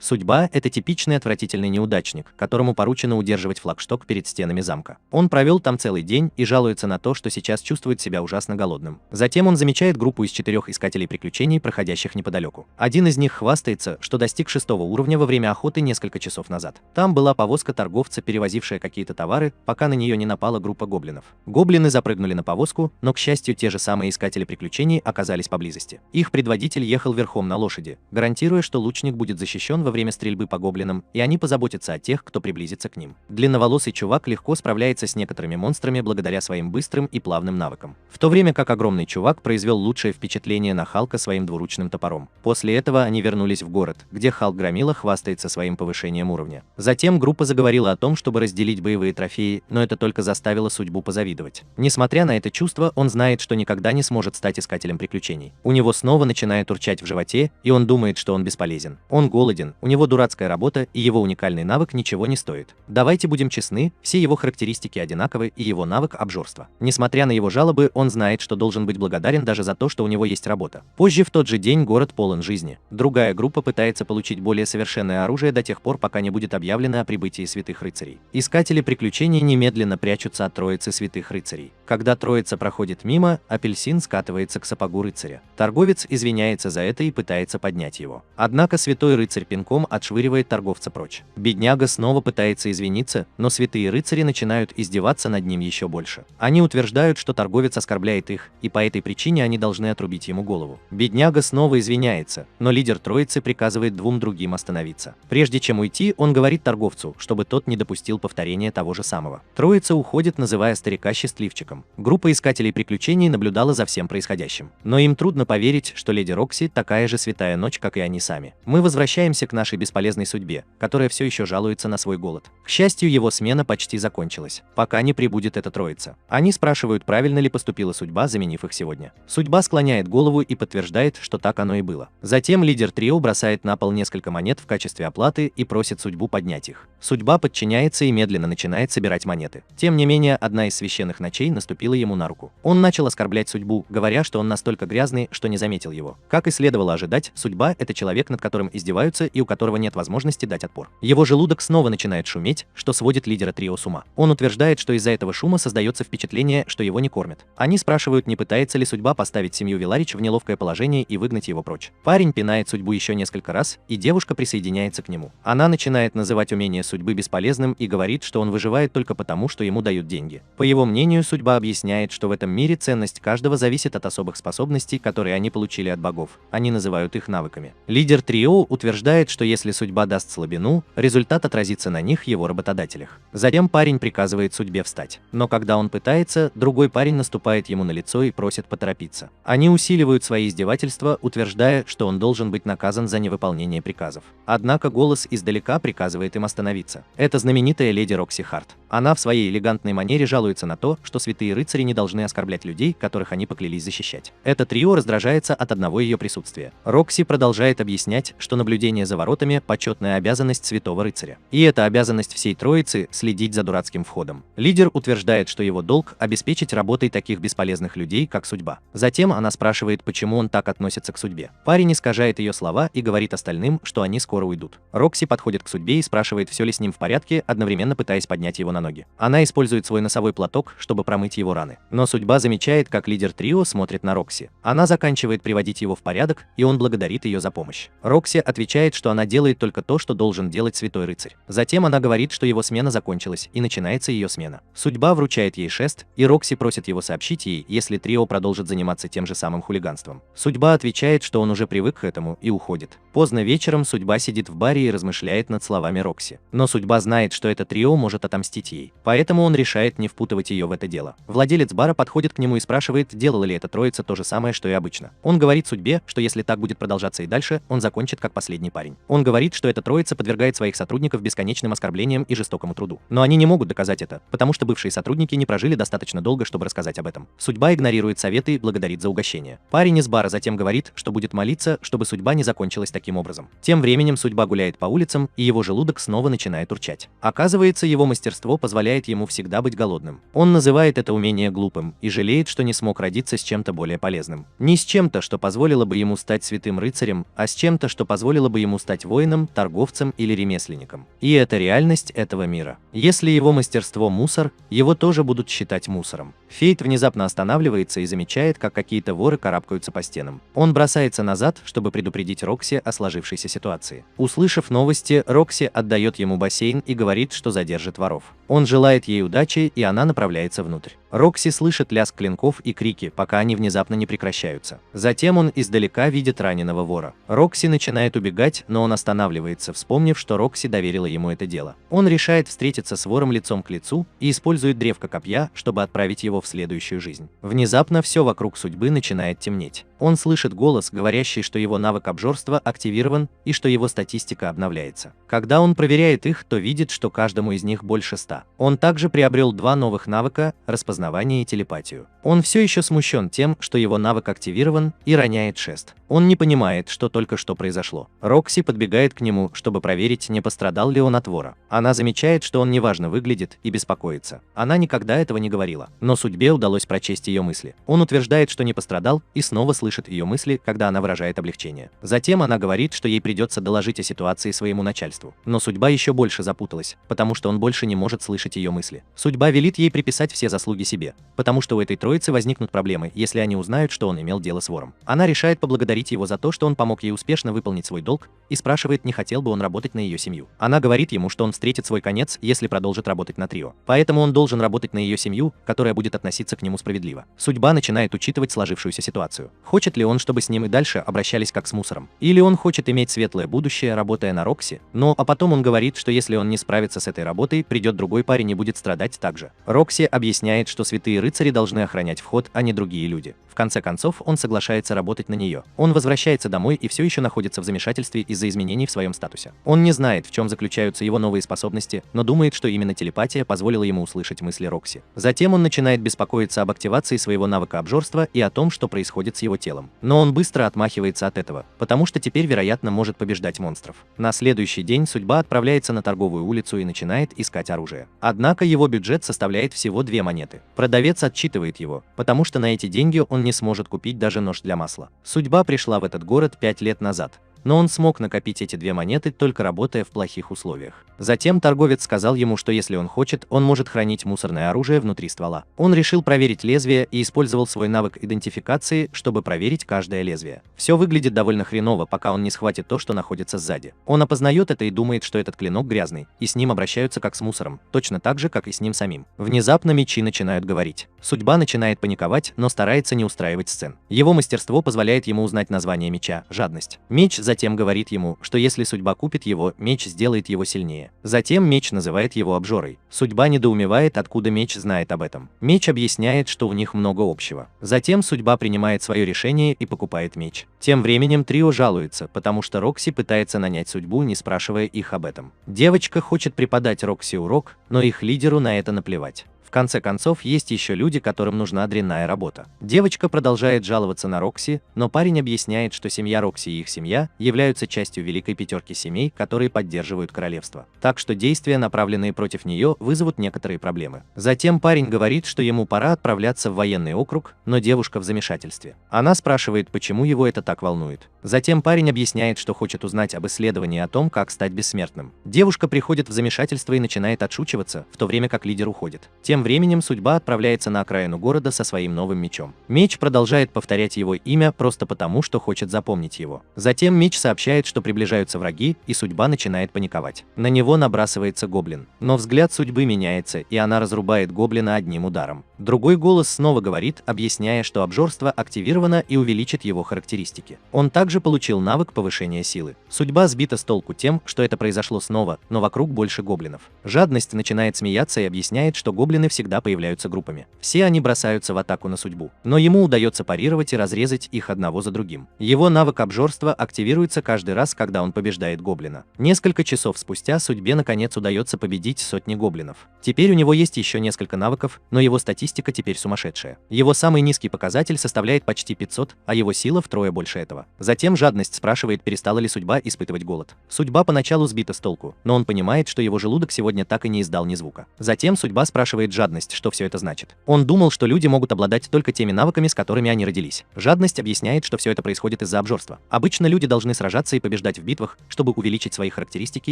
Судьба – это типичный отвратительный неудачник, которому поручено удерживать флагшток перед стенами замка. Он провел там целый день и жалуется на то, что сейчас чувствует себя ужасно голодным. Затем он замечает группу из 4 искателей приключений, проходящих неподалеку. Один из них хвастается, что достиг 6-го уровня во время охоты несколько часов назад. Там была повозка торговца, перевозившая какие-то товары, пока на нее не напала группа гоблинов. Гоблины запрыгнули на повозку, но, к счастью, те же самые искатели приключений оказались поблизости. Их предводитель ехал верхом на лошади, гарантируя, что лучник будет защищен во время стрельбы по гоблинам, и они позаботятся о тех, кто приблизится к ним. Длинноволосый чувак легко справляется с некоторыми монстрами благодаря своим быстрым и плавным навыкам, в то время как огромный чувак произвел лучшее впечатление на Халка своим двуручным топором. После этого они вернулись в город, где Халк Громила хвастается своим повышением уровня. Затем группа заговорила о том, чтобы разделить боевые трофеи, но это только заставило судьбу позавидовать. Несмотря на это чувство, он знает, что никогда не сможет стать искателем приключений. У него снова начинает урчать в животе, и он думает, что он бесполезен. Он голоден, у него дурацкая работа, и его уникальный навык ничего не стоит. Давайте будем честны, все его характеристики одинаковы, и его навык обжорства. Несмотря на его жалобы, он знает, что должен быть благодарен даже за то, что у него есть работа. Позже в тот же день город полон жизни. Другая группа пытается получить более совершенное оружие до тех пор, пока не будет объявлено о прибытии святых рыцарей. Искатели приключений немедленно прячутся от троицы святых рыцарей. Когда троица проходит мимо, апельсин скатывается к сапогу рыцаря. Торговец извиняется за это и пытается поднять его. Однако святой рыцарь пинком отшвыривает торговца прочь. Бедняга снова пытается извиниться, но святые рыцари начинают издеваться над ним еще больше. Они утверждают, что торговец оскорбляет их, и по этой причине они должны отрубить ему голову. Бедняга снова извиняется, но лидер троицы приказывает двум другим остановиться. Прежде чем уйти, он говорит торговцу, чтобы тот не допустил повторения того же самого. Троица уходит, называя старика счастливчиком. Группа искателей приключений наблюдала за всем происходящим. Но им трудно поверить, что леди Рокси такая же святая ночь, как и они сами. Мы возвращаемся к нашей бесполезной судьбе, которая все еще жалуется на свой голод. К счастью, его смена почти закончилась, пока не прибудет эта троица. Они спрашивают, правильно ли поступила судьба, заменив их сегодня. Судьба склоняет голову и подтверждает, что так оно и было. Затем лидер трио бросает на пол несколько монет в качестве оплаты и просит судьбу поднять их. Судьба подчиняется и медленно начинает собирать монеты. Тем не менее, одна из священных ночей наступила ему на руку. Он начал оскорблять судьбу, говоря, что он настолько грязный, что не заметил его. Как и следовало ожидать, судьба – это человек, над которым издеваются и у которого нет возможности дать отпор. Его желудок снова начинает шуметь, что сводит лидера трио с ума. Он утверждает, что из-за этого шума создается впечатление, что его не кормят. Они спрашивают, не пытается ли судьба поставить семью Виларич в неловкое положение и выгнать его прочь. Парень пинает судьбу еще несколько раз, и девушка присоединяется к нему. Она начинает называть умение судьбы бесполезным и говорит, что он выживает только потому, что ему дают деньги. По его мнению, судьба объясняет, что в этом мире ценность каждого зависит от особых способностей, которые они получили от богов. Они называют их навыками. Лидер трио утверждает, что если судьба даст слабину, результат отразится на них, его работодателях. Затем парень приказывает судьбе встать. Но когда он пытается, другой парень наступает ему на лицо и просит поторопиться. Они усиливают свои издевательства, утверждая, что он должен быть наказан за невыполнение приказов. Однако голос издалека приказывает им остановиться. Это знаменитая леди Рокси Харт. Она в своей элегантной манере жалуется на то, что святые рыцари не должны оскорблять людей, которых они поклялись защищать. Это трио раздражается от одного ее присутствия. Рокси продолжает объяснять, что наблюдение за воротами – почетная обязанность святого рыцаря. И это обязанность всей троицы – следить за дурацким входом. Лидер утверждает, что его долг – обеспечить работой таких бесполезных людей, как судьба. Затем она спрашивает, почему он так относится к судьбе. Парень искажает ее слова и говорит остальным, что они скоро уйдут. Рокси подходит к судьбе и спрашивает, все ли с ним в порядке, одновременно пытаясь поднять его на ноги. Она использует свой носовой платок, чтобы промыть его раны. Но судьба замечает, как лидер трио смотрит на Рокси. Она заканчивает приводить его в порядок, и он благодарит ее за помощь. Рокси отвечает, что она делает только то, что должен делать святой рыцарь. Затем она говорит, что его смена закончилась, и начинается ее смена. Судьба вручает ей шест, и Рокси просит его сообщить ей, если трио продолжит заниматься тем же самым хулиганством. Судьба отвечает, что он уже привык к этому, и уходит. Поздно вечером судьба сидит в баре и размышляет над словами Рокси. Но судьба знает, что это трио может отомстить ей, поэтому он решает не впутывать ее в это дело. Владелец бара подходит к нему и спрашивает, делала ли эта троица то же самое, что и обычно. Он говорит судьбе, что если так будет продолжаться и дальше, он закончит как последний парень. Он говорит, что эта троица подвергает своих сотрудников бесконечным оскорблениям и жестокому труду. Но они не могут доказать это, потому что бывшие сотрудники не прожили достаточно долго, чтобы рассказать об этом. Судьба игнорирует советы и благодарит за угощение. Парень из бара затем говорит, что будет молиться, чтобы судьба не закончилась таким образом. Тем временем судьба гуляет по улицам, и его желудок снова начинает урчать. Оказывается, его мастерство позволяет ему всегда быть голодным. Он называет это умение глупым и жалеет, что не смог родиться с чем-то более полезным. Не с чем-то, что позволило бы ему стать святым рыцарем, а с чем-то, что позволило бы ему стать воином, торговцем или ремесленником. И это реальность этого мира. Если его мастерство мусор, его тоже будут считать мусором. Фейт внезапно останавливается и замечает, как какие-то воры карабкаются по стенам. Он бросается назад, чтобы предупредить Рокси о сложившейся ситуации. Услышав новости, Рокси отдает ему бассейн и говорит, что задержит воров. Он желает ей удачи, и она направляется внутрь. Рокси слышит лязг клинков и крики, пока они внезапно не прекращаются. Затем он издалека видит раненого вора. Рокси начинает убегать, но он останавливается, вспомнив, что Рокси доверила ему это дело. Он решает встретиться с вором лицом к лицу и использует древко копья, чтобы отправить его в следующую жизнь. Внезапно все вокруг судьбы начинает темнеть. Он слышит голос, говорящий, что его навык обжорства активирован и что его статистика обновляется. Когда он проверяет их, то видит, что каждому из них больше 100. Он также приобрел 2 новых навыка – распознавание и телепатию. Он все еще смущен тем, что его навык активирован, и роняет шест. Он не понимает, что только что произошло. Рокси подбегает к нему, чтобы проверить, не пострадал ли он от вора. Она замечает, что он неважно выглядит, и беспокоится. Она никогда этого не говорила, но судьбе удалось прочесть ее мысли. Он утверждает, что не пострадал, и снова слышит ее мысли, когда она выражает облегчение. Затем она говорит, что ей придется доложить о ситуации своему начальству. Но судьба еще больше запуталась, потому что он больше не может слышать ее мысли. Судьба велит ей приписать все заслуги себе, потому что у этой троицы возникнут проблемы, если они узнают, что он имел дело с вором. Она решает поблагодарить его за то, что он помог ей успешно выполнить свой долг, и спрашивает, не хотел бы он работать на ее семью. Она говорит ему, что он встретит свой конец, если продолжит работать на трио. Поэтому он должен работать на ее семью, которая будет относиться к нему справедливо. Судьба начинает учитывать сложившуюся ситуацию. Хочет ли он, чтобы с ним и дальше обращались как с мусором? Или он хочет иметь светлое будущее, работая на Рокси? А потом он говорит, что если он не справится с этой работой, придет другой парень и будет страдать так же. Рокси объясняет, что святые рыцари должны охранять вход, а не другие люди. В конце концов, он соглашается работать на нее. Он возвращается домой и все еще находится в замешательстве из-за изменений в своем статусе. Он не знает, в чем заключаются его новые способности, но думает, что именно телепатия позволила ему услышать мысли Рокси. Затем он начинает беспокоиться об активации своего навыка обжорства и о том, что происходит с его телом. Но он быстро отмахивается от этого, потому что теперь, вероятно, может побеждать монстров. На следующий день судьба отправляется на торговую улицу и начинает искать оружие. Однако его бюджет составляет всего 2 монеты. Продавец отчитывает его, потому что на эти деньги он не сможет купить даже нож для масла. Судьба пришла в этот город 5 лет назад, но он смог накопить эти 2 монеты, только работая в плохих условиях. Затем торговец сказал ему, что если он хочет, он может хранить мусорное оружие внутри ствола. Он решил проверить лезвие и использовал свой навык идентификации, чтобы проверить каждое лезвие. Все выглядит довольно хреново, пока он не схватит то, что находится сзади. Он опознает это и думает, что этот клинок грязный, и с ним обращаются как с мусором, точно так же, как и с ним самим. Внезапно мечи начинают говорить. Судьба начинает паниковать, но старается не устраивать сцен. Его мастерство позволяет ему узнать название меча – жадность. Меч затем говорит ему, что если судьба купит его, меч сделает его сильнее. Затем меч называет его обжорой. Судьба недоумевает, откуда меч знает об этом. Меч объясняет, что у них много общего. Затем судьба принимает свое решение и покупает меч. Тем временем трио жалуется, потому что Рокси пытается нанять судьбу, не спрашивая их об этом. Девочка хочет преподать Рокси урок, но их лидеру на это наплевать. В конце концов, есть еще люди, которым нужна дрянная работа. Девочка продолжает жаловаться на Рокси, но парень объясняет, что семья Рокси и их семья являются частью великой пятерки семей, которые поддерживают королевство. Так что действия, направленные против нее, вызовут некоторые проблемы. Затем парень говорит, что ему пора отправляться в военный округ, но девушка в замешательстве. Она спрашивает, почему его это так волнует. Затем парень объясняет, что хочет узнать об исследовании о том, как стать бессмертным. Девушка приходит в замешательство и начинает отшучиваться, в то время как лидер уходит. Тем временем судьба отправляется на окраину города со своим новым мечом. Меч продолжает повторять его имя просто потому, что хочет запомнить его. Затем меч сообщает, что приближаются враги, и судьба начинает паниковать. На него набрасывается гоблин. Но взгляд судьбы меняется, и она разрубает гоблина одним ударом. Другой голос снова говорит, объясняя, что обжорство активировано и увеличит его характеристики. Он также получил навык повышения силы. Судьба сбита с толку тем, что это произошло снова, но вокруг больше гоблинов. Жадность начинает смеяться и объясняет, что гоблины всегда появляются группами. Все они бросаются в атаку на судьбу, но ему удается парировать и разрезать их одного за другим. Его навык обжорства активируется каждый раз, когда он побеждает гоблина. Несколько часов спустя судьбе наконец удается победить сотни гоблинов. Теперь у него есть еще несколько навыков, но его статистика статистика теперь сумасшедшая. Его самый низкий показатель составляет почти 500, а его сила втрое больше этого. Затем жадность спрашивает, перестала ли судьба испытывать голод. Судьба поначалу сбита с толку, но он понимает, что его желудок сегодня так и не издал ни звука. Затем судьба спрашивает жадность, что все это значит. Он думал, что люди могут обладать только теми навыками, с которыми они родились. Жадность объясняет, что все это происходит из-за обжорства. Обычно люди должны сражаться и побеждать в битвах, чтобы увеличить свои характеристики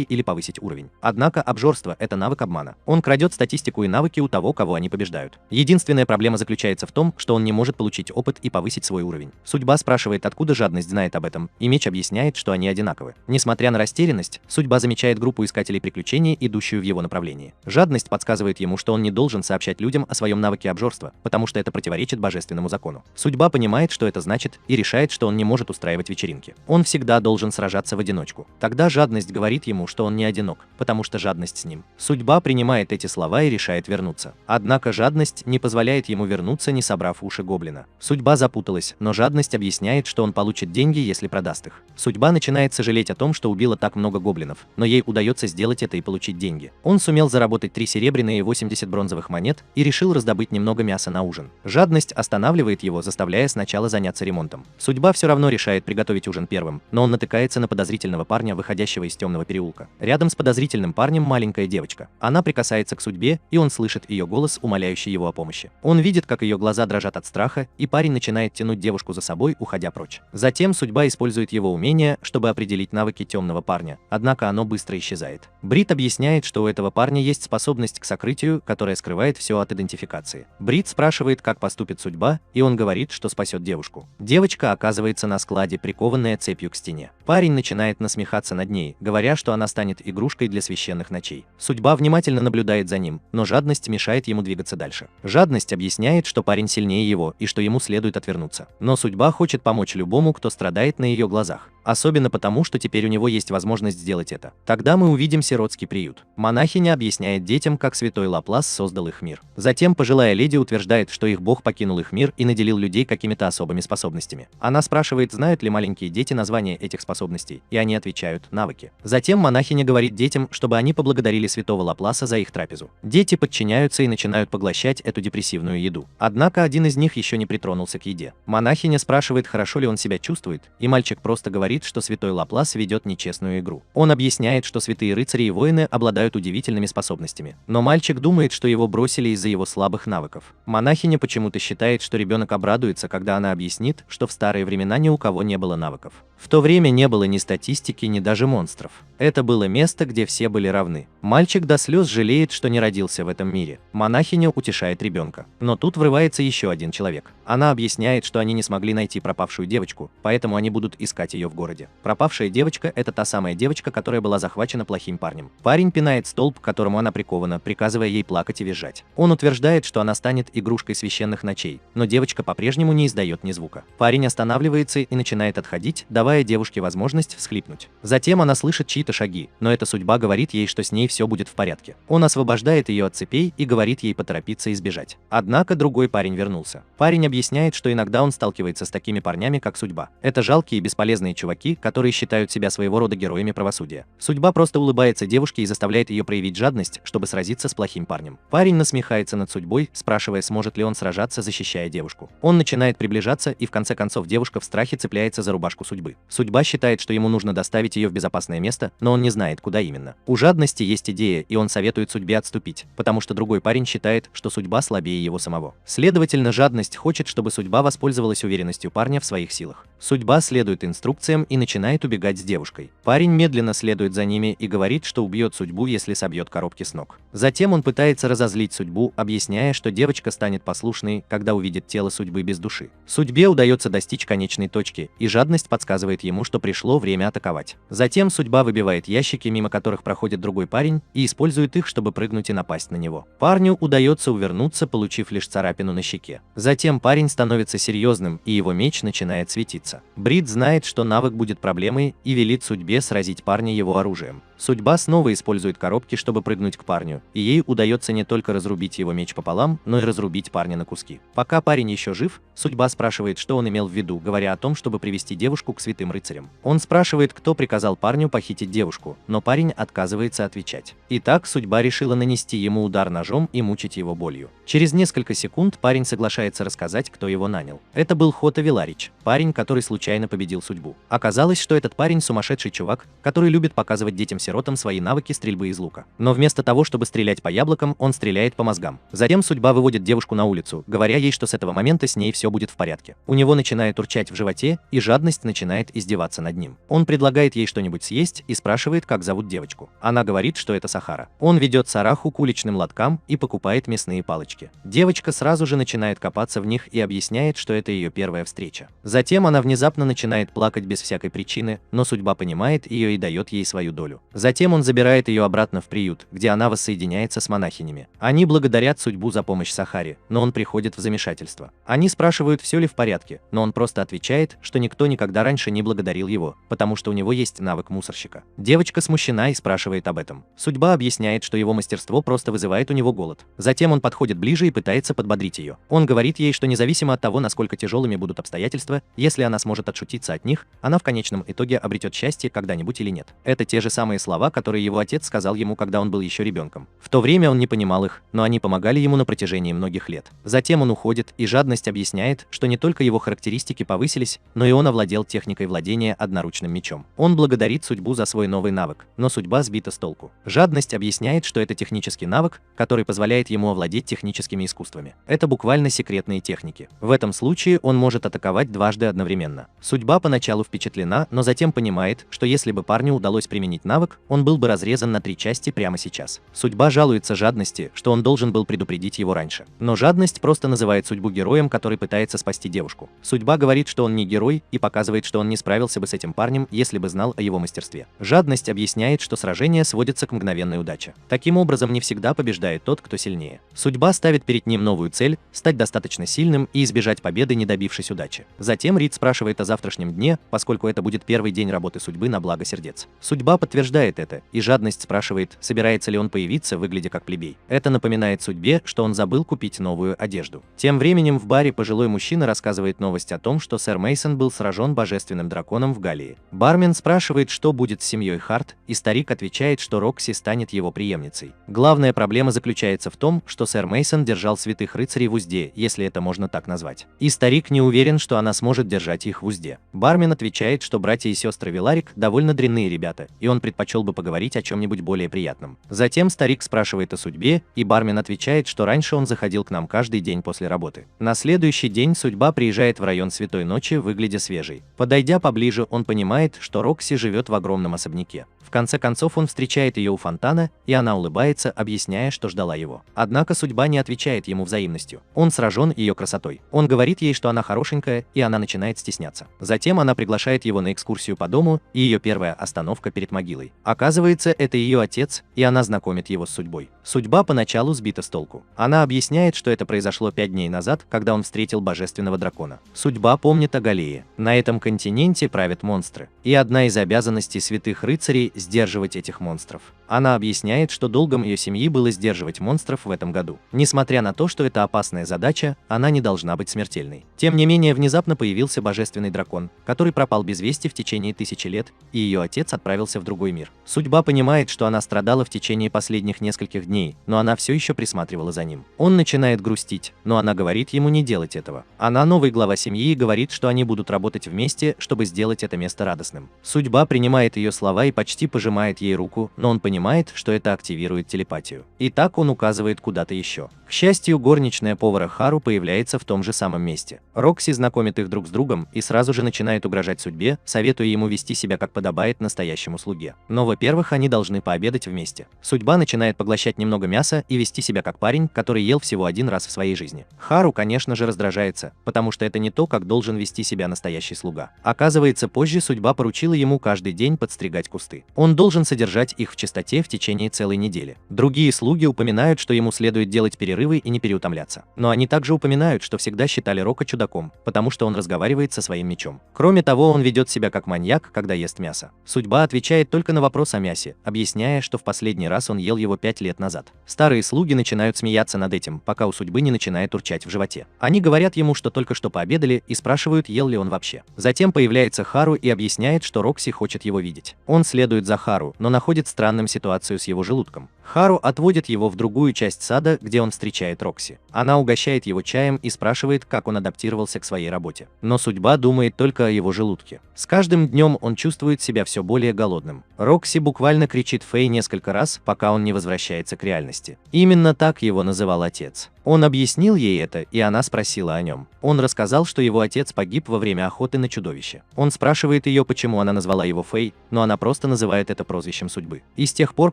или повысить уровень. Однако обжорство – это навык обмана. Он крадет статистику и навыки у того, кого они побеждают. Единственная проблема заключается в том, что он не может получить опыт и повысить свой уровень. Судьба спрашивает, откуда жадность знает об этом, и меч объясняет, что они одинаковы. Несмотря на растерянность, судьба замечает группу искателей приключений, идущую в его направлении. Жадность подсказывает ему, что он не должен сообщать людям о своем навыке обжорства, потому что это противоречит божественному закону. Судьба понимает, что это значит, и решает, что он не может устраивать вечеринки. Он всегда должен сражаться в одиночку. Тогда жадность говорит ему, что он не одинок, потому что жадность с ним. Судьба принимает эти слова и решает вернуться. Однако жадность не позволяет ему вернуться, не собрав уши гоблина. Судьба запуталась, но жадность объясняет, что он получит деньги, если продаст их. Судьба начинает сожалеть о том, что убила так много гоблинов, но ей удается сделать это и получить деньги. Он сумел заработать 3 серебряные и 80 бронзовых монет и решил раздобыть немного мяса на ужин. Жадность останавливает его, заставляя сначала заняться ремонтом. Судьба все равно решает приготовить ужин первым, но он натыкается на подозрительного парня, выходящего из темного переулка. Рядом с подозрительным парнем маленькая девочка. Она прикасается к судьбе, и он слышит ее голос, умоляющий его о помощи. Он видит, как ее глаза дрожат от страха, и парень начинает тянуть девушку за собой, уходя прочь. Затем судьба использует его умение, чтобы определить навыки темного парня, однако оно быстро исчезает. Брит объясняет, что у этого парня есть способность к сокрытию, которая скрывает все от идентификации. Брит спрашивает, как поступит судьба, и он говорит, что спасет девушку. Девочка оказывается на складе, прикованная цепью к стене. Парень начинает насмехаться над ней, говоря, что она станет игрушкой для священных ночей. Судьба внимательно наблюдает за ним, но жадность мешает ему двигаться дальше. Жадность объясняет, что парень сильнее его и что ему следует отвернуться. Но судьба хочет помочь любому, кто страдает на ее глазах. Особенно потому, что теперь у него есть возможность сделать это. Тогда мы увидим сиротский приют. Монахиня объясняет детям, как святой Лаплас создал их мир. Затем пожилая леди утверждает, что их бог покинул их мир и наделил людей какими-то особыми способностями. Она спрашивает, знают ли маленькие дети название этих способностей, и они отвечают «навыки». Затем монахиня говорит детям, чтобы они поблагодарили святого Лапласа за их трапезу. Дети подчиняются и начинают поглощать эту депрессивную еду. Однако один из них еще не притронулся к еде. Монахиня спрашивает, хорошо ли он себя чувствует, и мальчик просто говорит, что святой Лаплас ведет нечестную игру. Он объясняет, что святые рыцари и воины обладают удивительными способностями. Но мальчик думает, что его бросили из-за его слабых навыков. Монахиня почему-то считает, что ребенок обрадуется, когда она объяснит, что в старые времена ни у кого не было навыков. В то время не было ни статистики, ни даже монстров. Это было место, где все были равны. Мальчик до слез жалеет, что не родился в этом мире. Монахиня утешает ребенка. Но тут врывается еще один человек. Она объясняет, что они не смогли найти пропавшую девочку, поэтому они будут искать ее в городе. Пропавшая девочка – это та самая девочка, которая была захвачена плохим парнем. Парень пинает столб, к которому она прикована, приказывая ей плакать и визжать. Он утверждает, что она станет игрушкой священных ночей, но девочка по-прежнему не издает ни звука. Парень останавливается и начинает отходить, давая девушке возможность всхлипнуть. Затем она слышит чьи-то шаги, но эта судьба говорит ей, что с ней все будет в порядке. Он освобождает ее от цепей и говорит ей поторопиться и сбежать. Однако другой парень вернулся. Парень объясняет, что иногда он сталкивается с такими парнями, как судьба. Это жалкие и бесполезные чуваки, которые считают себя своего рода героями правосудия. Судьба просто улыбается девушке и заставляет ее проявить жадность, чтобы сразиться с плохим парнем. Парень насмехается над судьбой, спрашивая, сможет ли он сражаться, защищая девушку. Он начинает приближаться, и в конце концов девушка в страхе цепляется за рубашку судьбы. Судьба считает, что ему нужно доставить ее в безопасное место, но он не знает, куда именно. У жадности есть идея, и он советует судьбе отступить, потому что другой парень считает, что судьба слабее его самого. Следовательно, жадность хочет, чтобы судьба воспользовалась уверенностью парня в своих силах. Судьба следует инструкциям и начинает убегать с девушкой. Парень медленно следует за ними и говорит, что убьет судьбу, если собьет коробки с ног. Затем он пытается разозлить судьбу, объясняя, что девочка станет послушной, когда увидит тело судьбы без души. Судьбе удается достичь конечной точки, и жадность подсказывает ему, что пришло время атаковать. Затем судьба выбивает ящики, мимо которых проходит другой парень, и использует их, чтобы прыгнуть и напасть на него. Парню удается увернуться, получив лишь царапину на щеке. Затем парень становится серьезным, и его меч начинает светиться. Брит знает, что навык будет проблемой, и велит судьбе сразить парня его оружием. Судьба снова использует коробки, чтобы прыгнуть к парню, и ей удается не только разрубить его меч пополам, но и разрубить парня на куски. Пока парень еще жив, Судьба спрашивает, что он имел в виду, говоря о том, чтобы привести девушку к святым рыцарям. Он спрашивает, кто приказал парню похитить девушку, но парень отказывается отвечать. Итак, Судьба решила нанести ему удар ножом и мучить его болью. Через несколько секунд парень соглашается рассказать, кто его нанял. Это был Хота Виларич, парень, который случайно победил Судьбу. Оказалось, что этот парень сумасшедший чувак, который любит показывать детям-сиротам свои навыки стрельбы из лука. Но вместо того, чтобы стрелять по яблокам, он стреляет по мозгам. Затем Судьба выводит девушку на улицу, говоря ей, что с этого момента с ней все будет в порядке. У него начинает урчать в животе, и жадность начинает издеваться над ним. Он предлагает ей что-нибудь съесть и спрашивает, как зовут девочку. Она говорит, что это Сахара. Он ведет Сараху к уличным лоткам и покупает мясные палочки. Девочка сразу же начинает копаться в них и объясняет, что это ее первая встреча. Затем она внезапно начинает плакать без всякой причины, но Судьба понимает ее и дает ей свою долю. Затем он забирает ее обратно в приют, где она воссоединяется с монахинями. Они благодарят Судьбу за помощь Сахаре, но он приходит в замешательство. Они спрашивают, все ли в порядке, но он просто отвечает, что никто никогда раньше не благодарил его, потому что у него есть навык мусорщика. Девочка смущена и спрашивает об этом. Судьба объясняет, что его мастерство просто вызывает у него голод. Затем он подходит ближе и пытается подбодрить ее. Он говорит ей, что независимо от того, насколько тяжелыми будут обстоятельства, если она сможет отшутиться от них, она в конечном итоге обретет счастье когда-нибудь или нет. Это те же самые слова, которые его отец сказал ему, когда он был еще ребенком. В то время он не понимал их, но они помогали ему на протяжении многих лет. Затем он уходит, и жадность объясняет, что не только его характеристики повысились, но и он овладел техникой владения одноручным мечом. Он благодарит Судьбу за свой новый навык, но Судьба сбита с толку. Жадность объясняет, что это технический навык, который позволяет ему овладеть техническими искусствами. Это буквально секретные техники. В этом случае он может атаковать дважды одновременно. Судьба поначалу впечатлена, но затем понимает, что если бы парню удалось применить навык, он был бы разрезан на 3 части прямо сейчас. Судьба жалуется жадности, что он должен был предупредить его раньше. Но жадность просто называет Судьбу героем, который пытается спасти девушку. Судьба говорит, что он не герой, и показывает, что он не справился бы с этим парнем, если бы знал о его мастерстве. Жадность объясняет, что сражение сводится к мгновенной удаче. Таким образом, не всегда побеждает тот, кто сильнее. Судьба ставит перед ним новую цель – стать достаточно сильным и избежать победы, не добившись удачи. Затем Рид спрашивает о завтрашнем дне, поскольку это будет первый день работы Судьбы на благо сердец. Судьба подтверждает это, и жадность спрашивает, собирается ли он появиться, выглядя как плебей. Это напоминает Судьбе, что он забыл купить новую одежду. Тем временем в баре пожилой мужчина рассказывает новость о том, что сэр Мейсон был сражен божественным драконом в Галлии. Бармен спрашивает, что будет с семьей Харт, и старик отвечает, что Рокси станет его преемницей. Главная проблема заключается в том, что сэр Мейсон держал святых рыцарей в узде, если это можно так назвать. И старик не уверен, что она сможет держать их в узде. Бармен отвечает, что братья и сестры Виларик довольно дрянные ребята, и он предпочел бы поговорить о чем-нибудь более приятном. Затем старик спрашивает о судьбе, и бармен отвечает, что раньше он заходил к нам каждый день после работы. На следующий день Судьба приезжает в район Святой Ночи, выглядя свежей. Подойдя поближе, он понимает, что Рокси живет в огромном особняке. В конце концов он встречает ее у фонтана, и она улыбается, объясняя, что ждала его. Однако Судьба не отвечает ему взаимностью. Он сражен ее красотой. Он говорит ей, что она хорошенькая, и она начинает стесняться. Затем она приглашает его на экскурсию по дому, и ее первая остановка перед могилой. Оказывается, это ее отец, и она знакомит его с Судьбой. Судьба поначалу сбита с толку. Она объясняет, что это произошло 5 дней назад, когда он встретил божественного дракона. Судьба помнит о Галлее. На этом континенте правят монстры, и одна из обязанностей святых рыцарей – сдерживать этих монстров. Она объясняет, что долгом ее семьи было сдерживать монстров в этом году. Несмотря на то, что это опасная задача, она не должна быть смертельной. Тем не менее, внезапно появился божественный дракон, который пропал без вести в течение 1000 лет, и ее отец отправился в другой мир. Судьба понимает, что она страдала в течение последних нескольких дней, но она все еще присматривала за ним. Он начинает грустить, но она говорит ему не делать этого. Она новый глава семьи и говорит, что они будут работать вместе, чтобы сделать это место радостным. Судьба принимает ее слова и почти пожимает ей руку, но он понимает, что это активирует телепатию. И так он указывает куда-то еще. К счастью, горничная повара Хару появляется в том же самом месте. Рокси знакомит их друг с другом и сразу же начинает угрожать Судьбе, советуя ему вести себя как подобает настоящему слуге. Но, во-первых, они должны пообедать вместе. Судьба начинает поглощать немного мяса и вести себя как парень, который ел всего один раз в своей жизни. Хару, конечно же, раздражается, потому что это не то, как должен вести себя настоящий слуга. Оказывается, позже Судьба поручила ему каждый день подстригать кусты. Он должен содержать их в чистоте животе в течение целой недели. Другие слуги упоминают, что ему следует делать перерывы и не переутомляться. Но они также упоминают, что всегда считали Рока чудаком, потому что он разговаривает со своим мечом. Кроме того, он ведет себя как маньяк, когда ест мясо. Судьба отвечает только на вопрос о мясе, объясняя, что в последний раз он ел его 5 лет назад. Старые слуги начинают смеяться над этим, пока у судьбы не начинает урчать в животе. Они говорят ему, что только что пообедали, и спрашивают, ел ли он вообще. Затем появляется Хару и объясняет, что Рокси хочет его видеть. Он следует за Хару, но находит странным ситуацию с его желудком. Хару отводит его в другую часть сада, где он встречает Рокси. Она угощает его чаем и спрашивает, как он адаптировался к своей работе. Но судьба думает только о его желудке. С каждым днем он чувствует себя все более голодным. Рокси буквально кричит Фэй несколько раз, пока он не возвращается к реальности. Именно так его называл отец. Он объяснил ей это, и она спросила о нем. Он рассказал, что его отец погиб во время охоты на чудовище. Он спрашивает ее, почему она назвала его Фэй, но она просто называет это прозвищем судьбы. И с тех пор,